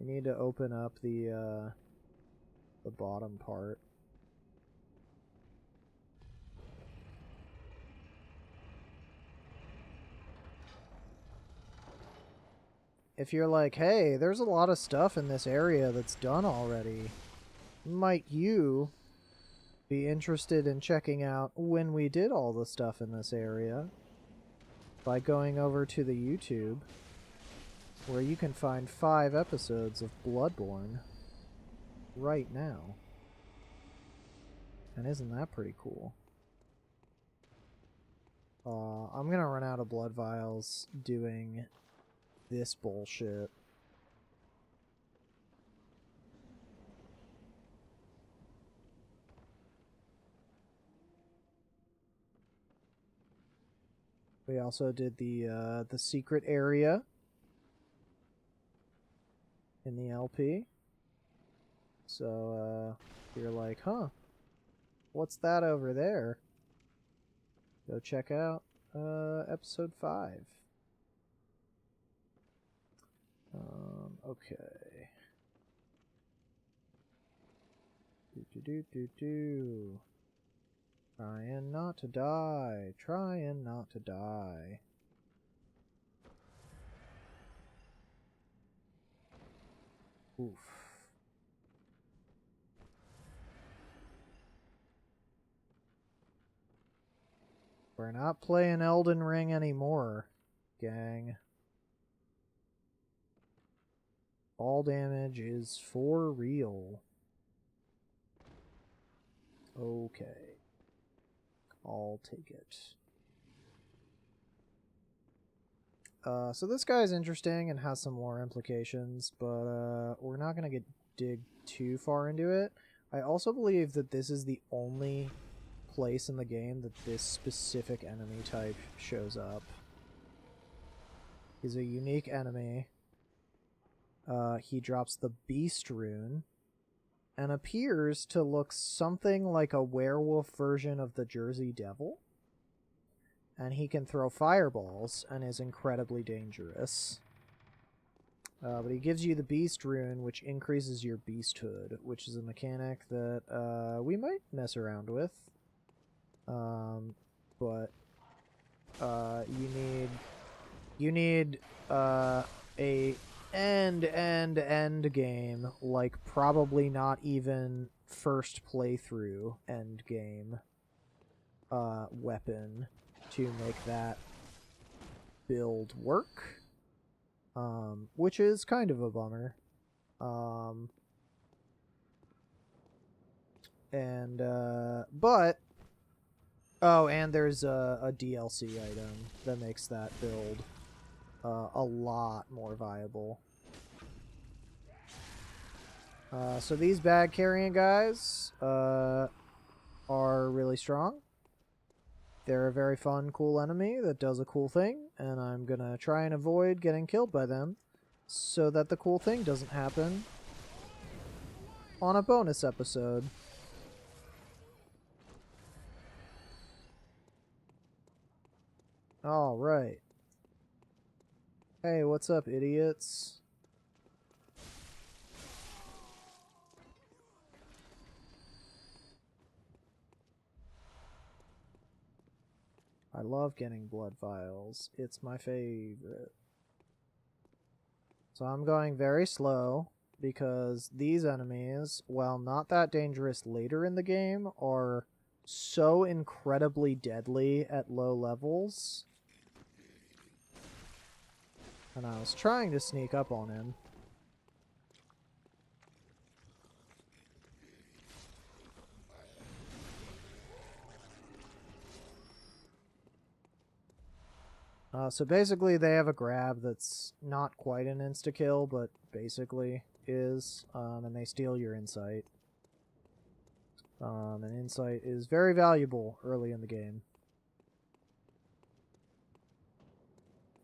I need to open up the bottom part. If you're like, hey, there's a lot of stuff in this area that's done already, might you be interested in checking out when we did all the stuff in this area by going over to the YouTube, where you can find 5 episodes of Bloodborne right now. And isn't that pretty cool? I'm gonna run out of blood vials doing this bullshit. We also did the secret area in the LP. So you're like, huh, what's that over there? Go check out episode 5. Okay. Do. Trying not to die. Trying not to die. Oof. We're not playing Elden Ring anymore, gang. All damage is for real. Okay. I'll take it. So this guy's interesting and has some more implications, but we're not going to dig too far into it. I also believe that this is the only place in the game that this specific enemy type shows up. He's a unique enemy. He drops the Beast rune and appears to look something like a werewolf version of the Jersey Devil. And he can throw fireballs and is incredibly dangerous. But he gives you the Beast Rune, which increases your Beasthood, which is a mechanic that we might mess around with. But you need a end game, like probably not even first playthrough end game weapon to make that build work. Which is kind of a bummer. But oh, and there's a DLC item that makes that build a lot more viable. So these bag carrying guys are really strong. They're a very fun, cool enemy that does a cool thing, and I'm gonna try and avoid getting killed by them so that the cool thing doesn't happen on a bonus episode. Alright. Hey, what's up, idiots? I love getting blood vials. It's my favorite. So I'm going very slow because these enemies, while not that dangerous later in the game, are so incredibly deadly at low levels. And I was trying to sneak up on him. So basically they have a grab that's not quite an insta-kill, but basically is, and they steal your insight. And insight is very valuable early in the game.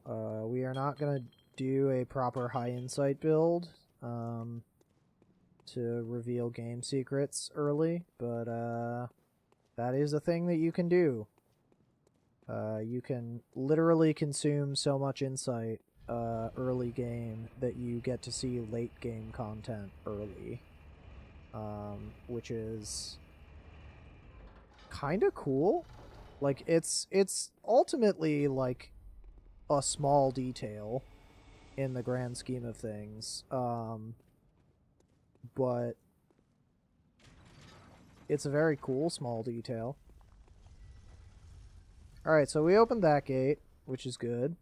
We are not going to do a proper high insight build to reveal game secrets early, but that is a thing that you can do. You can literally consume so much insight early game that you get to see late game content early, which is kind of cool. Like it's ultimately like a small detail in the grand scheme of things, but it's a very cool small detail. Alright, so we opened that gate, which is good.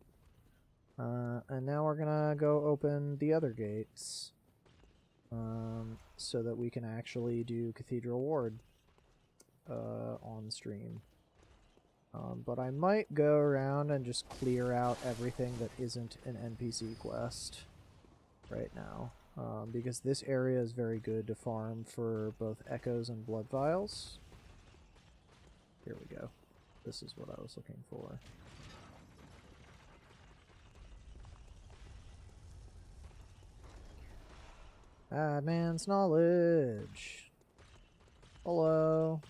And now we're gonna go open the other gates. So that we can actually do Cathedral Ward on stream. But I might go around and just clear out everything that isn't an NPC quest right now. Because this area is very good to farm for both echoes and blood vials. Here we go. This is what I was looking for. Adman's knowledge. Hello.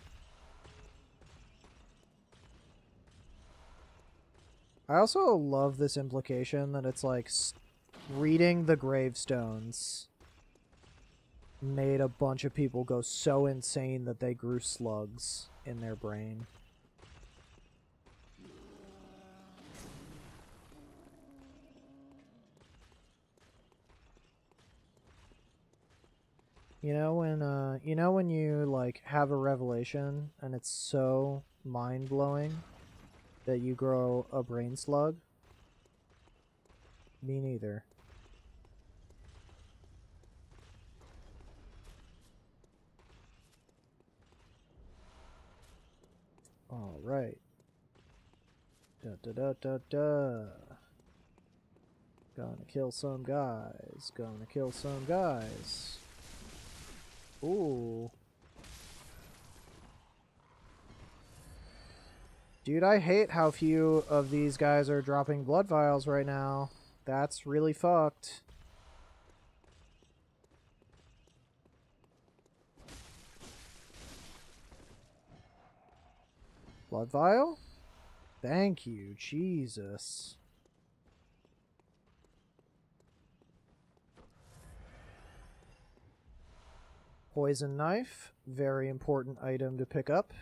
I also love this implication that it's like reading the gravestones made a bunch of people go so insane that they grew slugs in their brain. You know when you like have a revelation and it's so mind-blowing that you grow a brain slug? Me neither. All right. Da da da da da. Gonna kill some guys. Gonna kill some guys. Ooh. Dude, I hate how few of these guys are dropping blood vials right now. That's really fucked. Blood vial? Thank you, Jesus. Poison knife, very important item to pick up.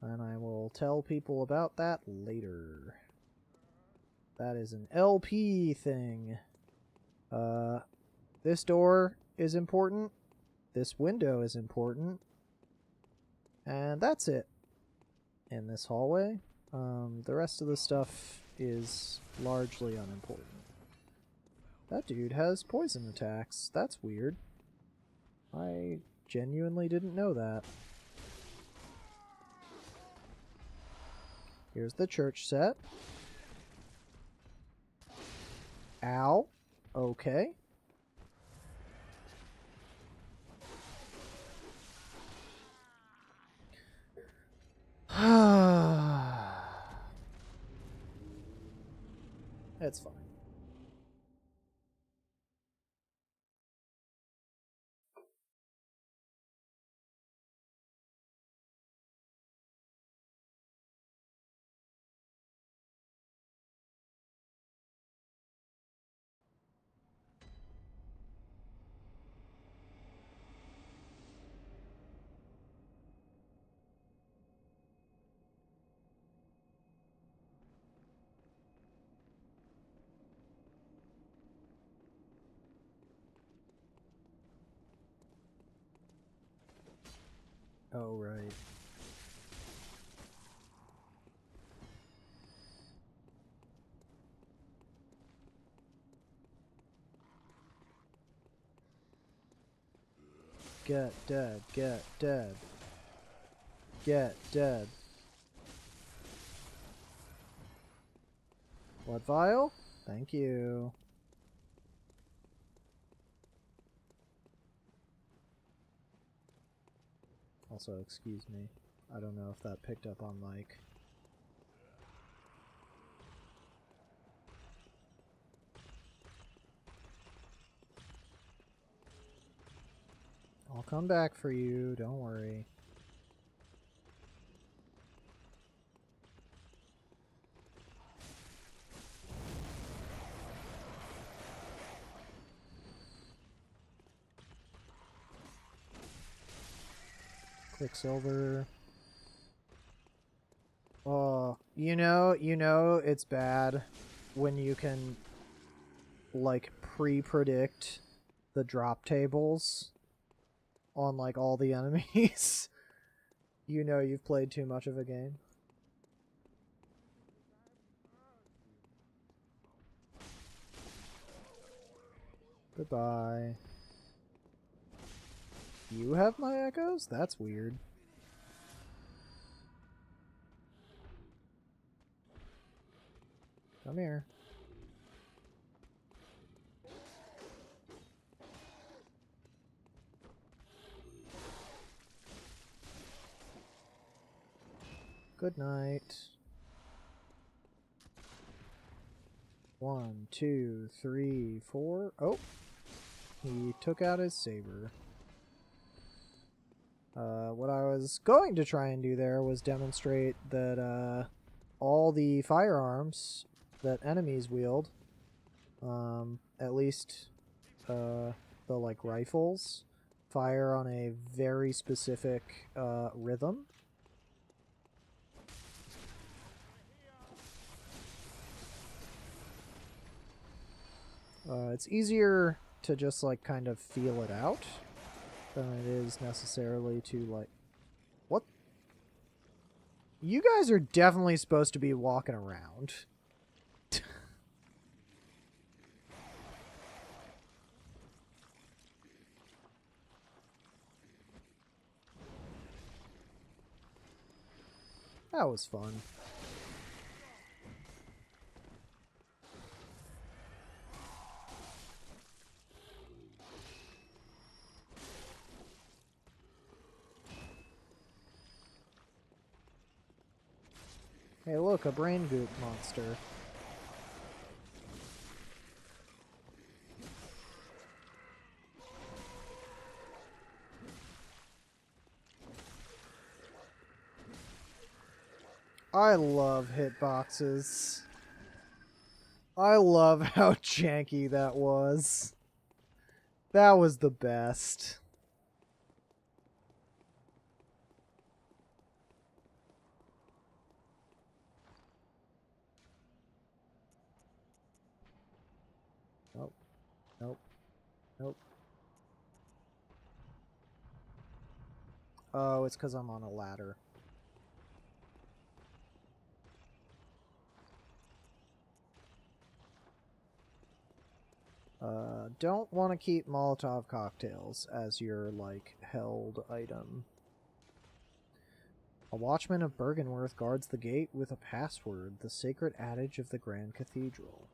And I will tell people about that later. That is an LP thing. This door is important. This window is important. And that's it in this hallway. The rest of the stuff is largely unimportant. That dude has poison attacks. That's weird. I genuinely didn't know that. Here's the church set. Ow. Okay. It's fine. Oh, right. Get dead, get dead. Get dead. Blood vial? Thank you. Also, excuse me. I don't know if that picked up on mic. I'll come back for you, don't worry. Quicksilver. Oh, you know it's bad when you can, like, pre-predict the drop tables on, like, all the enemies. You know you've played too much of a game. Goodbye. You have my echoes? That's weird. Come here. Good night. 1, 2, 3, 4. Oh! He took out his saber. What I was going to try and do there was demonstrate that all the firearms that enemies wield, at least the like rifles, fire on a very specific rhythm. It's easier to just like kind of feel it out than it is necessarily to like... What? You guys are definitely supposed to be walking around. That was fun. Hey, look, a brain goop monster. I love hitboxes. I love how janky that was. That was the best. Nope. Oh, it's because I'm on a ladder. Don't want to keep Molotov cocktails as your, like, held item. A watchman of Bergenworth guards the gate with a password, the sacred adage of the Grand Cathedral.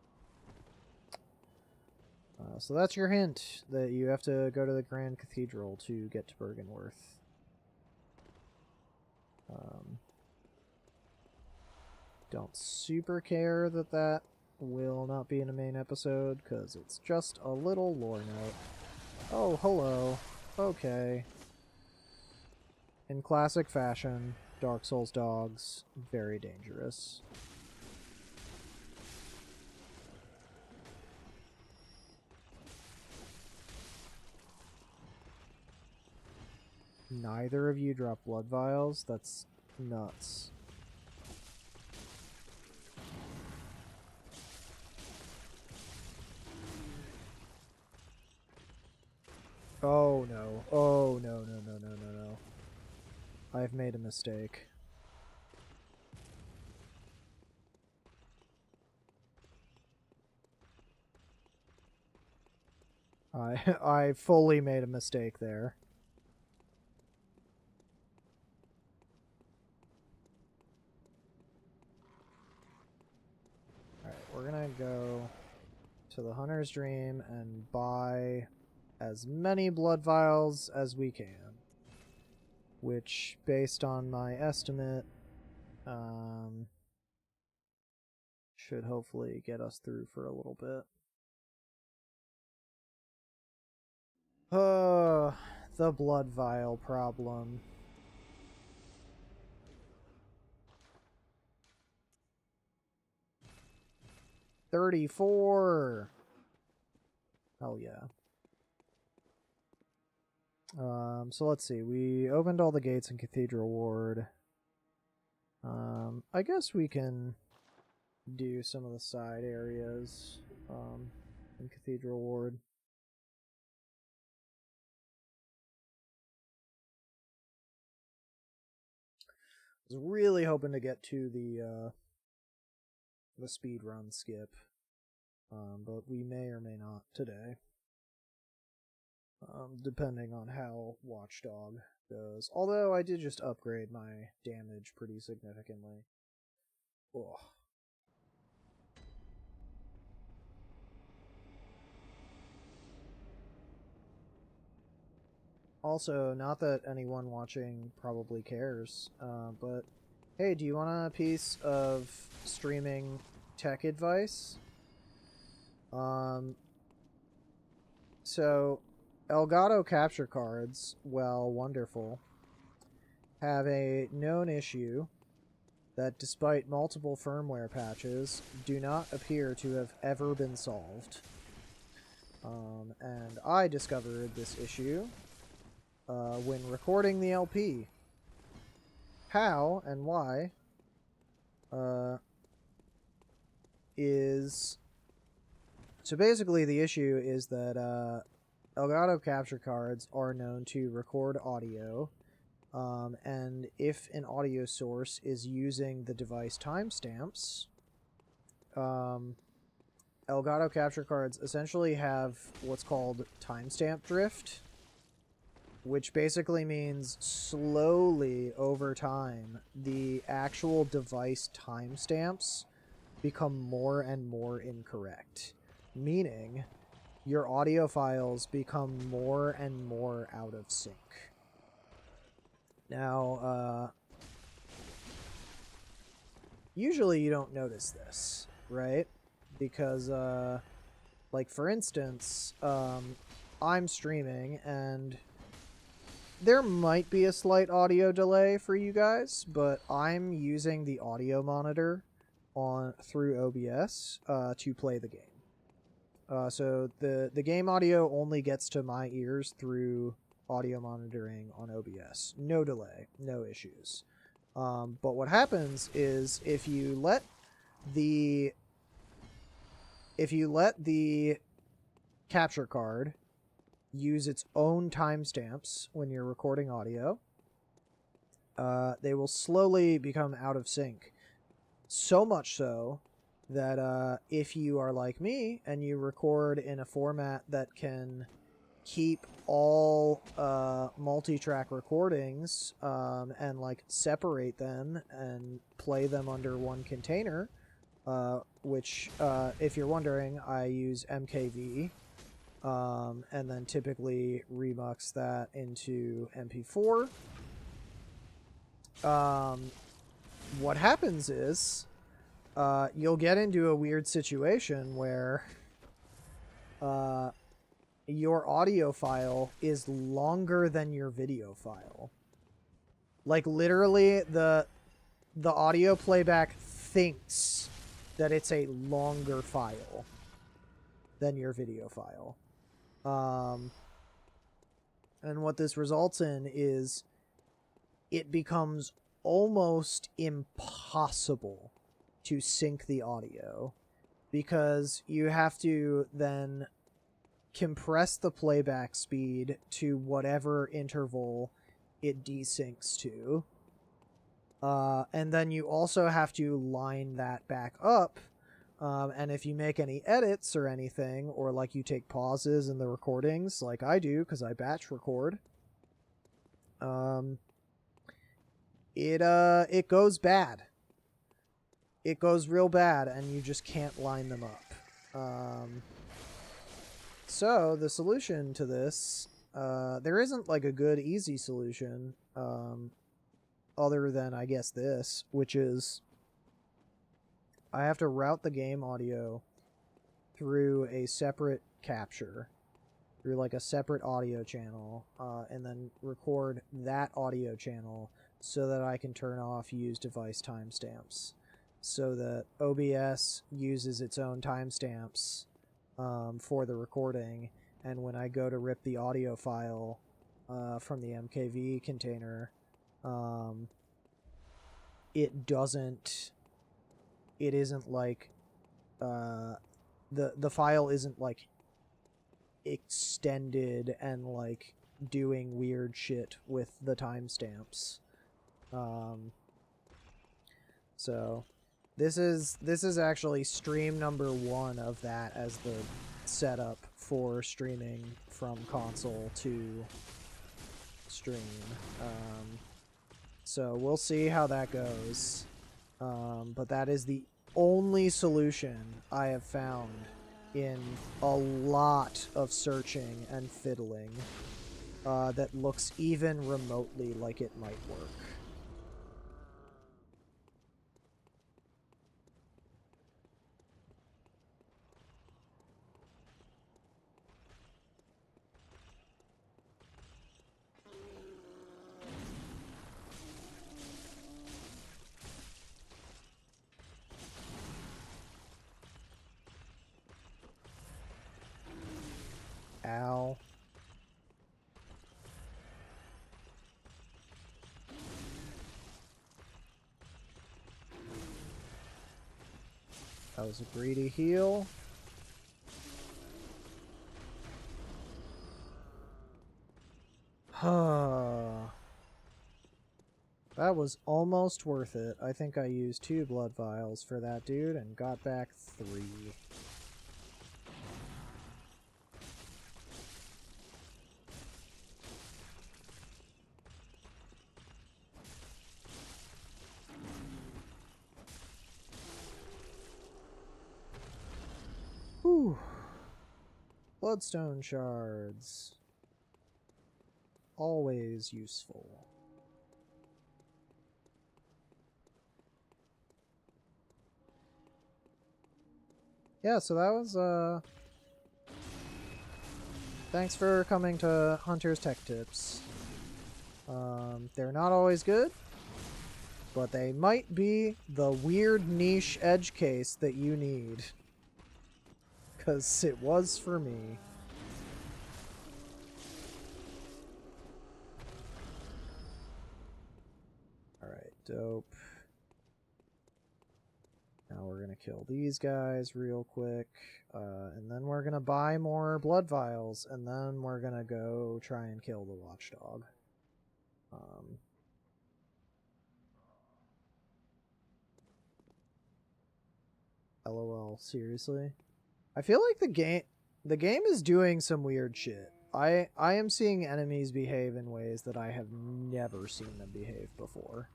So that's your hint, that you have to go to the Grand Cathedral to get to Bergenworth. Don't super care that that will not be in a main episode, because it's just a little lore note. Oh, hello. Okay. In classic fashion, Dark Souls dogs, very dangerous. Neither of you drop blood vials? That's nuts. Oh no. Oh no, no, no, no, no, no. I've made a mistake. I fully made a mistake there. Alright, we're gonna go to the Hunter's Dream and buy as many blood vials as we can. Which, based on my estimate, should hopefully get us through for a little bit. The blood vial problem. $34. Hell yeah. So let's see. We opened all the gates in Cathedral Ward. I guess we can do some of the side areas in Cathedral Ward. I was really hoping to get to the speed run skip, but we may or may not today, depending on how Watchdog goes. Although I did just upgrade my damage pretty significantly. Ugh. Also, not that anyone watching probably cares, but hey, do you want a piece of streaming tech advice? So, Elgato capture cards, well, wonderful, have a known issue that despite multiple firmware patches, do not appear to have ever been solved. And I discovered this issue when recording the LP. How and why is... So basically the issue is that Elgato capture cards are known to record audio, and if an audio source is using the device timestamps, Elgato capture cards essentially have what's called timestamp drift, which basically means slowly over time the actual device timestamps become more and more incorrect, meaning your audio files become more and more out of sync. Now, usually you don't notice this, right? Because, like, for instance, I'm streaming, and there might be a slight audio delay for you guys, but I'm using the audio monitor through OBS to play the game. So the game audio only gets to my ears through audio monitoring on OBS. No delay, no issues. But what happens is if you let the capture card use its own timestamps when you're recording audio. They will slowly become out of sync. So much so that if you are like me and you record in a format that can keep all multi-track recordings and like separate them and play them under one container, which if you're wondering, I use MKV, and then typically remux that into MP4. What happens is you'll get into a weird situation where your audio file is longer than your video file. Like, literally, the audio playback thinks that it's a longer file than your video file. And what this results in is it becomes almost impossible to sync the audio, because you have to then compress the playback speed to whatever interval it desyncs to. And then you also have to line that back up. And if you make any edits or anything, or like you take pauses in the recordings, like I do because I batch record, it goes bad. It goes real bad, and you just can't line them up. So the solution to this, there isn't like a good easy solution, other than I guess this, which is I have to route the game audio through a separate capture, through like a separate audio channel, and then record that audio channel so that I can turn off use device timestamps, so that OBS uses its own timestamps for the recording, and when I go to rip the audio file from the MKV container, it isn't like the file isn't like extended and like doing weird shit with the timestamps. So this is actually stream number 1 of that as the setup for streaming from console to stream. So we'll see how that goes. But that is the only solution I have found in a lot of searching and fiddling that looks even remotely like it might work. Ow. That was a greedy heal. That was almost worth it. I think I used 2 blood vials for that dude and got back 3. Whew. Bloodstone shards. Always useful. Yeah, so that was, thanks for coming to Hunter's Tech Tips. They're not always good, but they might be the weird niche edge case that you need. 'Cause it was for me. Alright, dope. Now we're gonna gonna kill these guys real quick, and then we're gonna buy more blood vials, and then we're gonna go try and kill the watchdog. LOL, seriously? I feel like the game is doing some weird shit. I am seeing enemies behave in ways that I have never seen them behave before.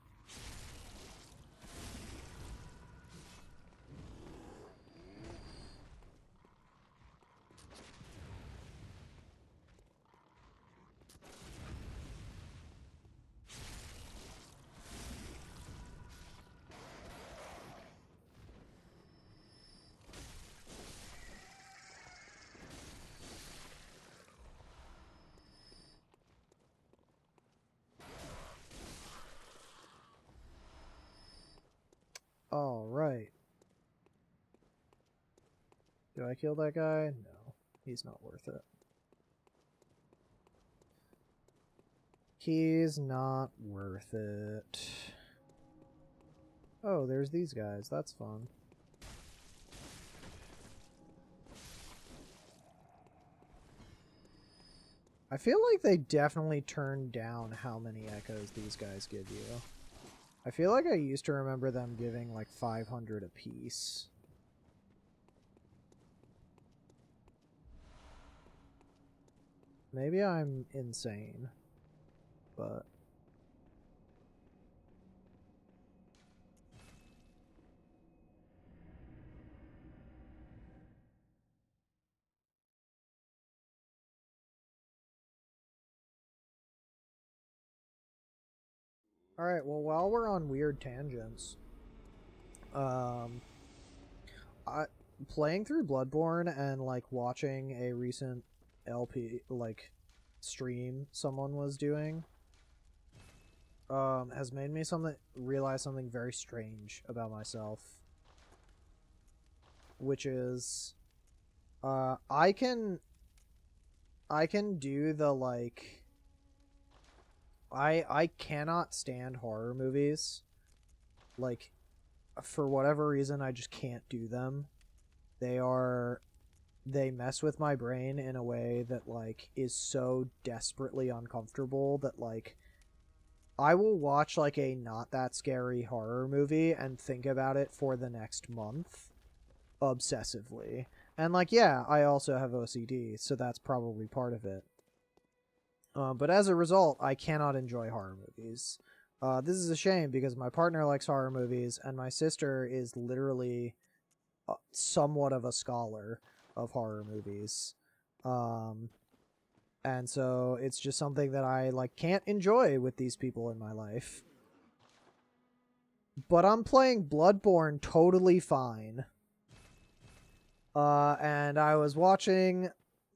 All right. Do I kill that guy? No, he's not worth it. He's not worth it. Oh, there's these guys. That's fun. I feel like they definitely turned down how many echoes these guys give you. I feel like I used to remember them giving like 500 apiece. Maybe I'm insane, but... Alright, well, while we're on weird tangents, playing through Bloodborne and, like, watching a recent LP, like, stream someone was doing, has made me realize something very strange about myself. Which is, I can do the, like... I cannot stand horror movies. Like, for whatever reason, I just can't do them. They mess with my brain in a way that, like, is so desperately uncomfortable that, like, I will watch, like, a not that scary horror movie and think about it for the next month obsessively. And, like, yeah, I also have OCD, so that's probably part of it. But as a result, I cannot enjoy horror movies. This is a shame because my partner likes horror movies, and my sister is literally somewhat of a scholar of horror movies. And so it's just something that I like can't enjoy with these people in my life. But I'm playing Bloodborne totally fine. And I was watching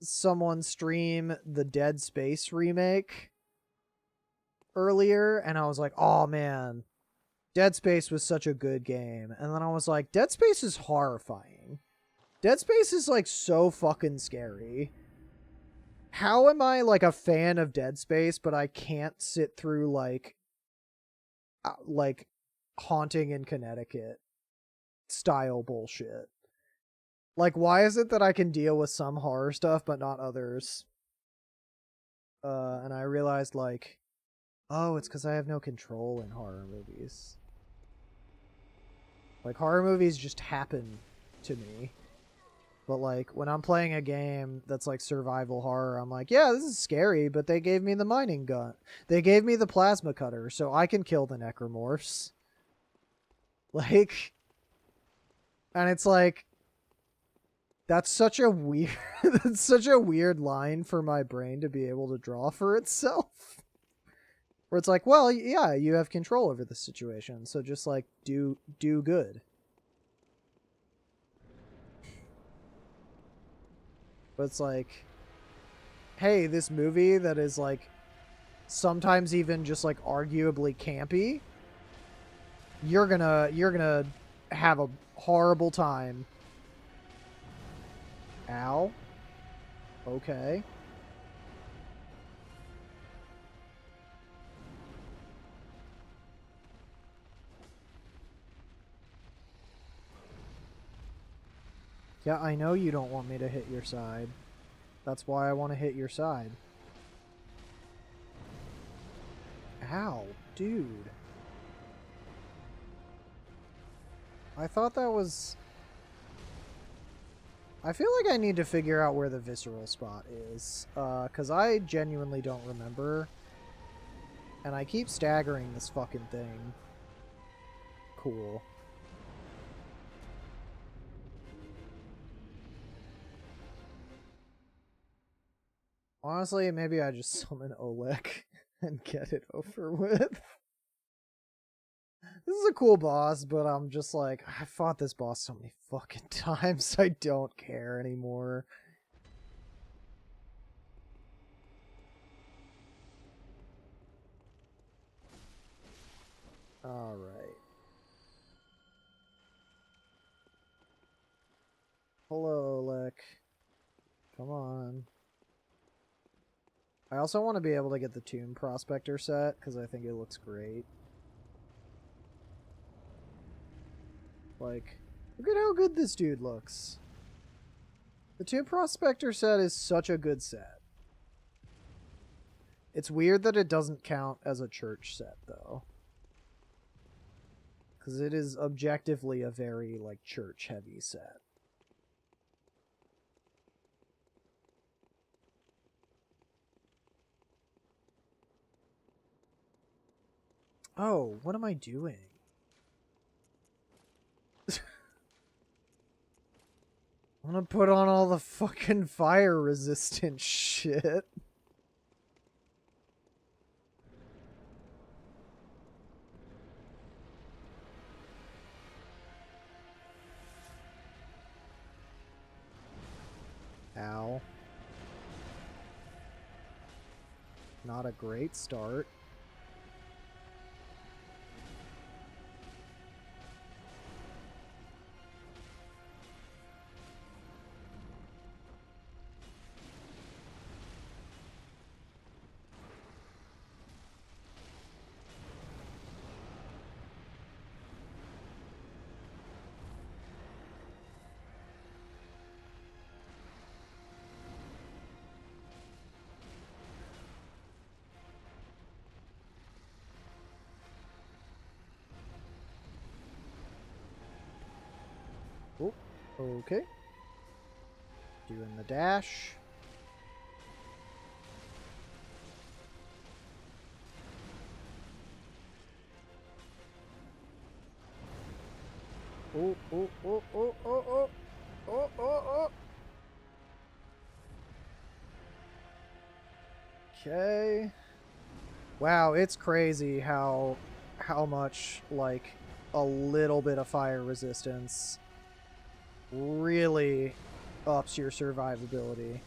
someone stream the Dead Space remake earlier, and I was like, oh man, Dead Space was such a good game. And then I was like, Dead Space is horrifying. Dead Space is like so fucking scary. How am I like a fan of Dead Space, but I can't sit through like Haunting in Connecticut style bullshit? Like, why is it that I can deal with some horror stuff, but not others? And I realized, like, oh, it's because I have no control in horror movies. Like, horror movies just happen to me. But, like, when I'm playing a game that's, like, survival horror, I'm like, yeah, this is scary, but they gave me the mining gun. They gave me the plasma cutter, so I can kill the necromorphs. Like... And it's like... That's such a weird... that's such a weird line for my brain to be able to draw for itself. Where it's like, well, yeah, you have control over the situation, so just, like, do good. But it's like, hey, this movie that is, like, sometimes even just, like, arguably campy, you're gonna have a horrible time. Ow. Okay. Yeah, I know you don't want me to hit your side. That's why I want to hit your side. Ow, dude. I thought that was... I feel like I need to figure out where the visceral spot is. Because I genuinely don't remember. And I keep staggering this fucking thing. Cool. Honestly, maybe I just summon Oleg and get it over with. This is a cool boss, but I'm just like, I fought this boss so many fucking times, I don't care anymore. Alright. Hello, Oleg. Come on. I also want to be able to get the Tomb Prospector set, because I think it looks great. Like, look at how good this dude looks. The Tomb Prospector set is such a good set. It's weird that it doesn't count as a church set, though. Because it is objectively a very, like, church-heavy set. Oh, what am I doing? I'm gonna put on all the fucking fire-resistant shit. Ow. Not a great start. Oh, okay. Doing the dash. Oh, oh, oh, oh, oh, oh. Oh, oh, oh. Okay. Wow, it's crazy how much, like, a little bit of fire resistance really ups your survivability.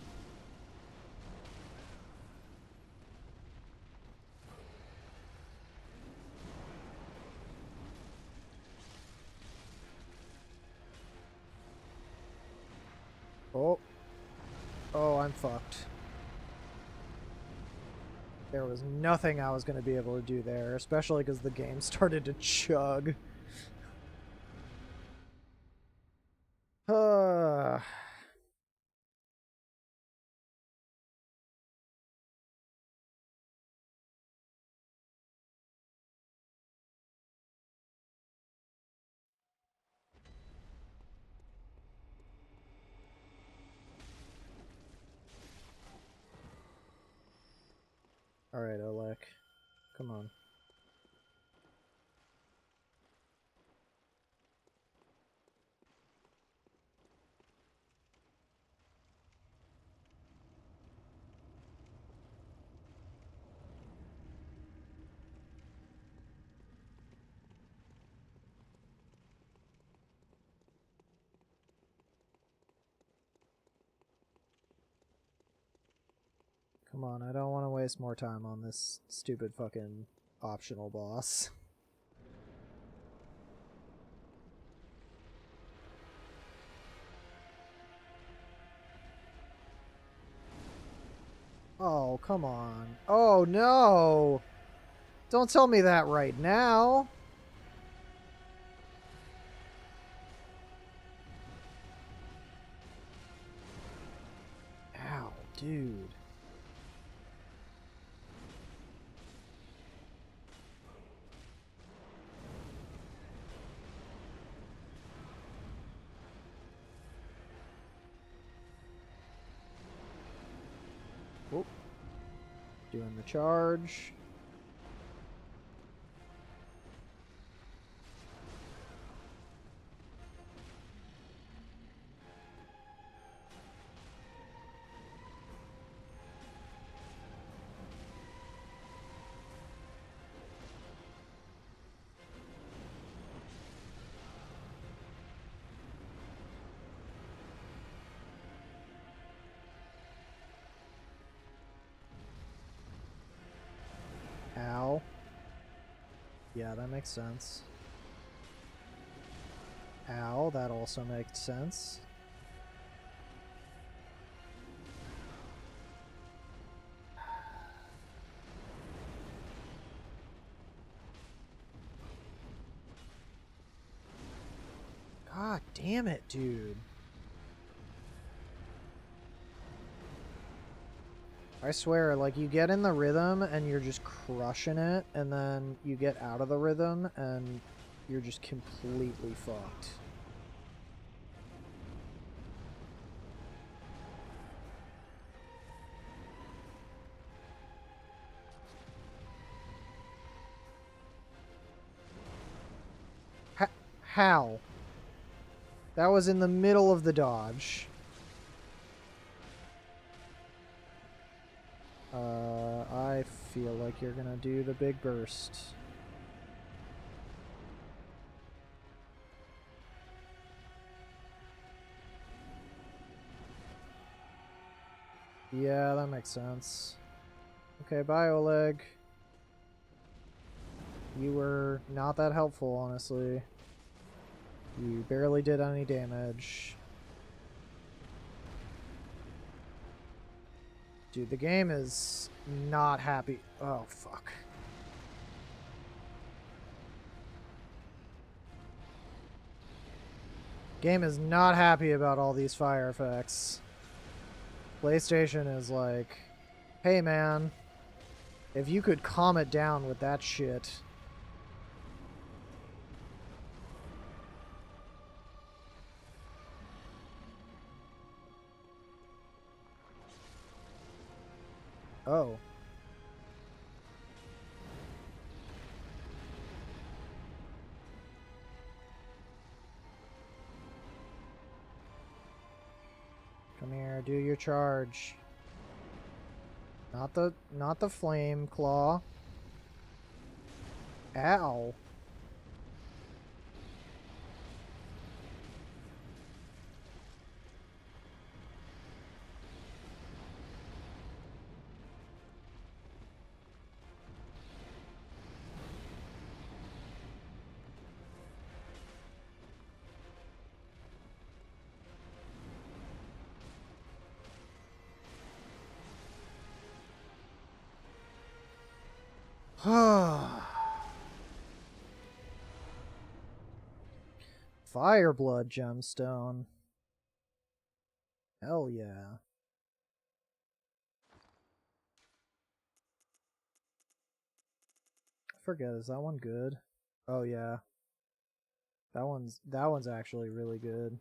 Oh. Oh, I'm fucked. There was nothing I was going to be able to do there, especially because the game started to chug. Alright, Oleg. Come on. Come on, I don't want to waste more time on this stupid fucking optional boss. Oh, come on. Oh, no! Don't tell me that right now! dude. Oh. Doing the charge. Ow. Yeah, that makes sense. Ow, that also makes sense. God damn it, dude. I swear, like, you get in the rhythm and you're just crushing it, and then you get out of the rhythm and you're just completely fucked. How? That was in the middle of the dodge. I feel like you're gonna do the big burst. Yeah, that makes sense. Okay, bye, Oleg. You were not that helpful, honestly. You barely did any damage. Dude, the game is not happy. Oh, fuck. Game is not happy about all these fire effects. PlayStation is like, hey man, if you could calm it down with that shit. Oh. Come here, do your charge. Not the flame claw. Ow. Fireblood gemstone. Hell yeah. I forget, is that one good? Oh yeah. That one's actually really good.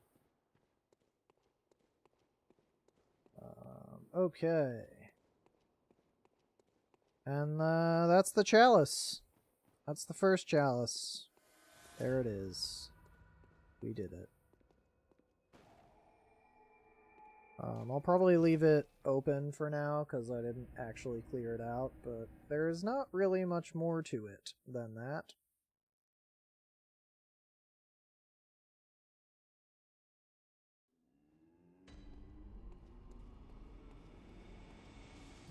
Okay. And that's the chalice. That's the first chalice. There it is. We did it. I'll probably leave it open for now because I didn't actually clear it out, but there's not really much more to it than that.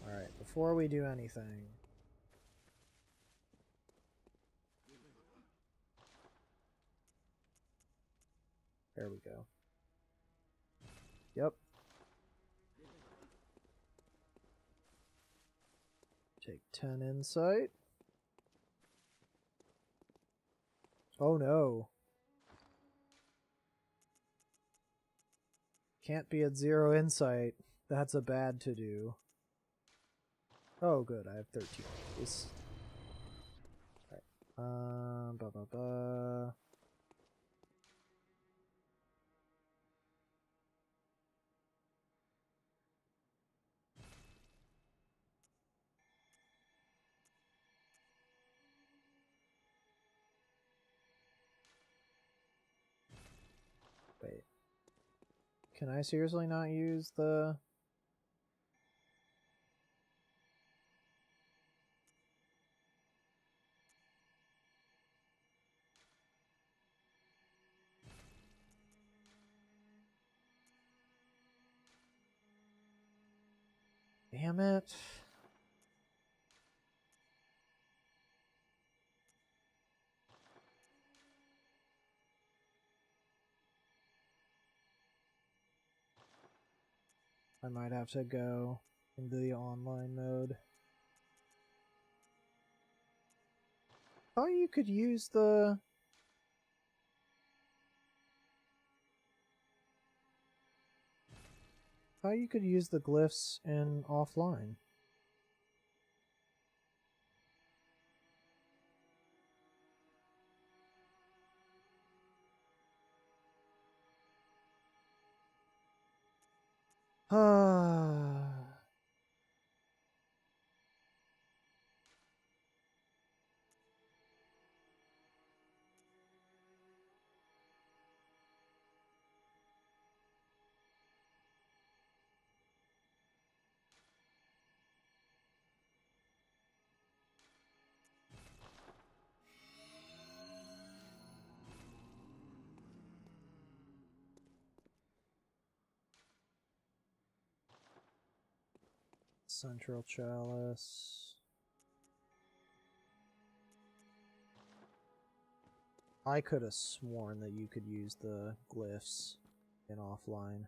Alright, before we do anything... There we go. Yep. Take 10 insight. Oh no. Can't be at 0 insight. That's a bad to do. Oh, good. I have 13 of these. Alright. Ba ba ba. Wait. Can I seriously not use the... Damn it. I might have to go into the online mode. Oh, you could use the... How you could use the glyphs in offline. Central Chalice. I could have sworn that you could use the glyphs in offline.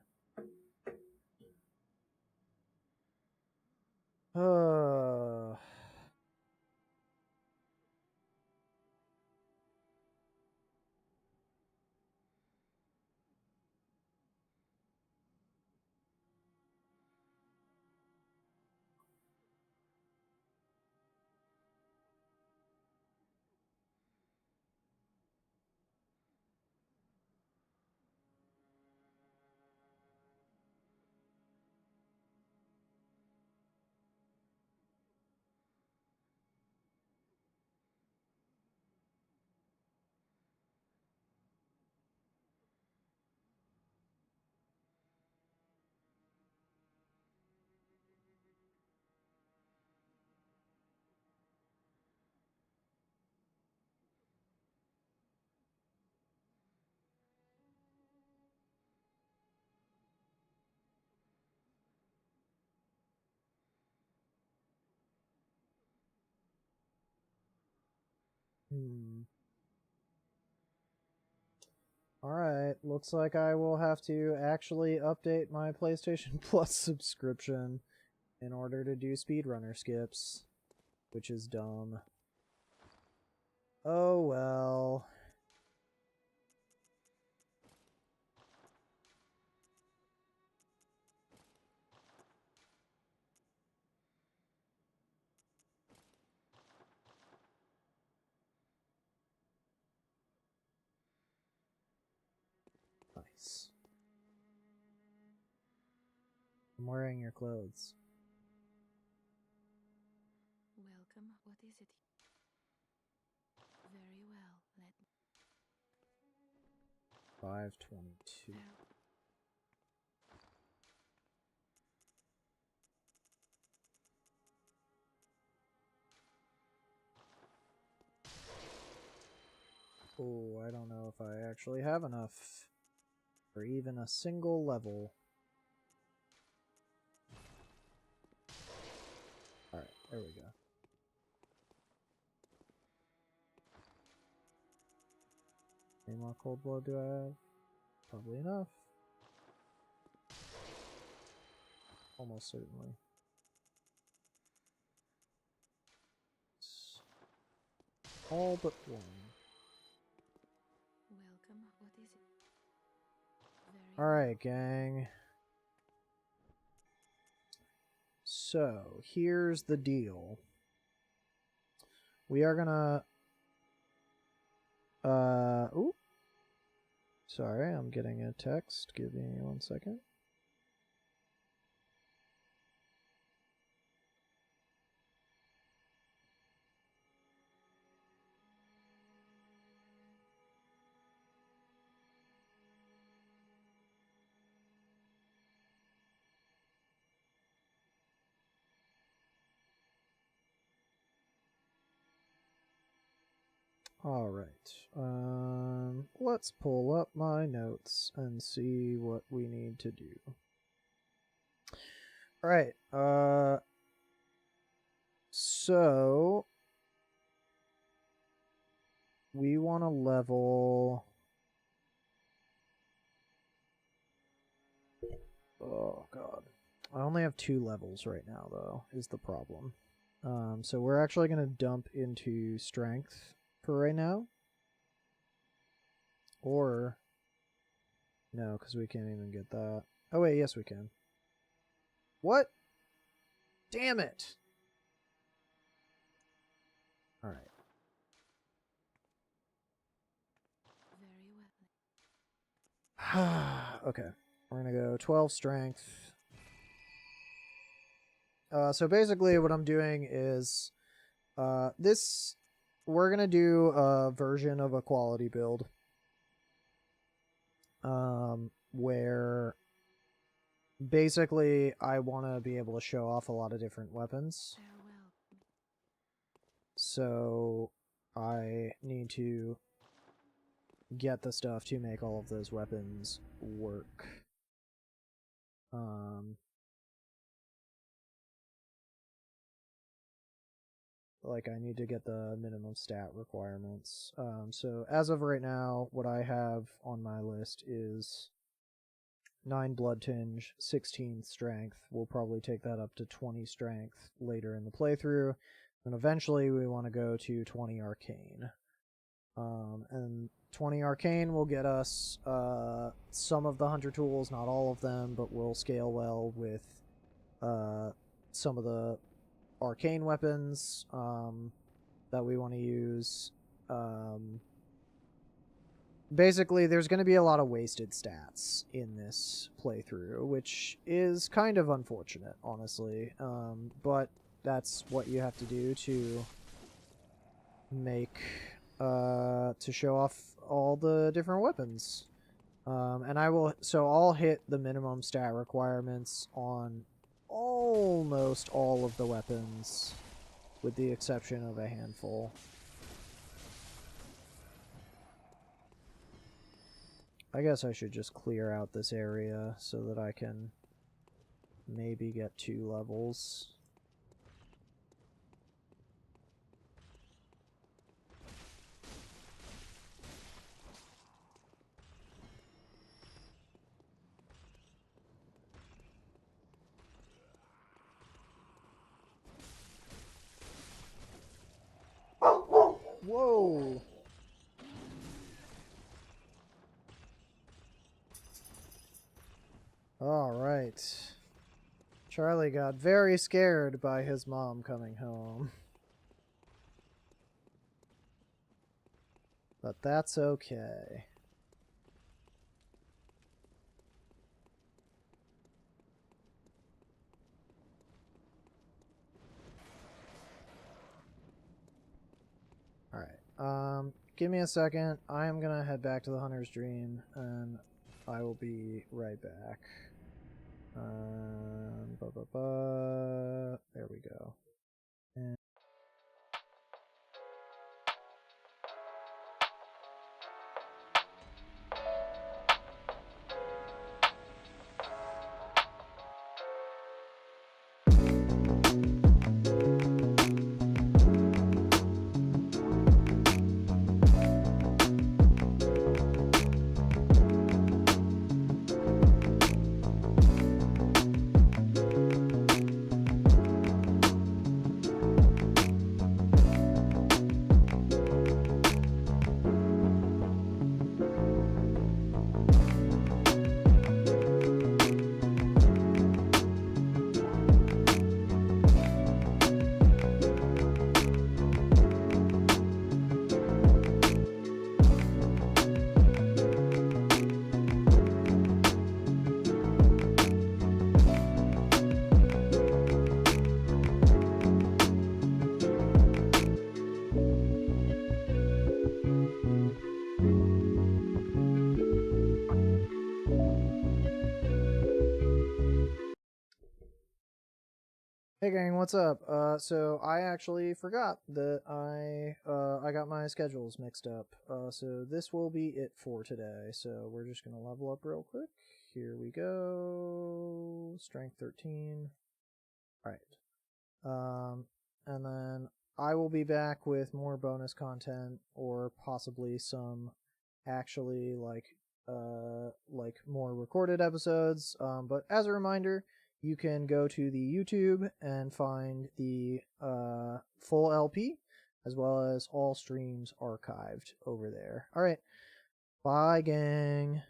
Alright, looks like I will have to actually update my PlayStation Plus subscription in order to do speedrunner skips, which is dumb. Oh well. Nice. I'm wearing your clothes. Welcome. What is it? Very well. Let me... 522. Oh, I don't know if I actually have enough for even a single level. Alright, there we go. How many more cold blood do I have? Probably enough. Almost certainly. All but one. Welcome. What is it? Very Alright, gang. So, here's the deal. We are gonna... ooh. Sorry, I'm getting a text. Give me 1 second. Alright, let's pull up my notes and see what we need to do. Alright, so we want to level... Oh god. I only have 2 levels right now, though, is the problem. So we're actually going to dump into strength for right now. Or... No, because we can't even get that. Oh wait, yes we can. What? Damn it! Alright. Very well. Okay. We're going to go 12 strength. So basically what I'm doing is... we're going to do a version of a quality build. Where basically I want to be able to show off a lot of different weapons. Farewell. So I need to get the stuff to make all of those weapons work. Like I need to get the minimum stat requirements. So as of right now, what I have on my list is 9 blood tinge, 16 strength. We'll probably take that up to 20 strength later in the playthrough. And eventually we want to go to 20 arcane. And 20 arcane will get us some of the hunter tools, not all of them, but will scale well with some of the arcane weapons that we want to use. Basically, there's going to be a lot of wasted stats in this playthrough, which is kind of unfortunate, honestly. But that's what you have to do to make, to show off all the different weapons. And I'll hit the minimum stat requirements on almost all of the weapons, with the exception of a handful. I guess I should just clear out this area so that I can maybe get 2 levels. Whoa! Alright. Charlie got very scared by his mom coming home. But that's okay. Alright, give me a second. I am gonna head back to the Hunter's Dream, and I will be right back. There we go. And Hey gang, what's up? So I actually forgot that I got my schedules mixed up. So this will be it for today. So we're just gonna level up real quick. Here we go. Strength 13. Alright. And then I will be back with more bonus content or possibly some actually like more recorded episodes. But as a reminder, you can go to the YouTube and find the full LP as well as all streams archived over there. All right. Bye, gang.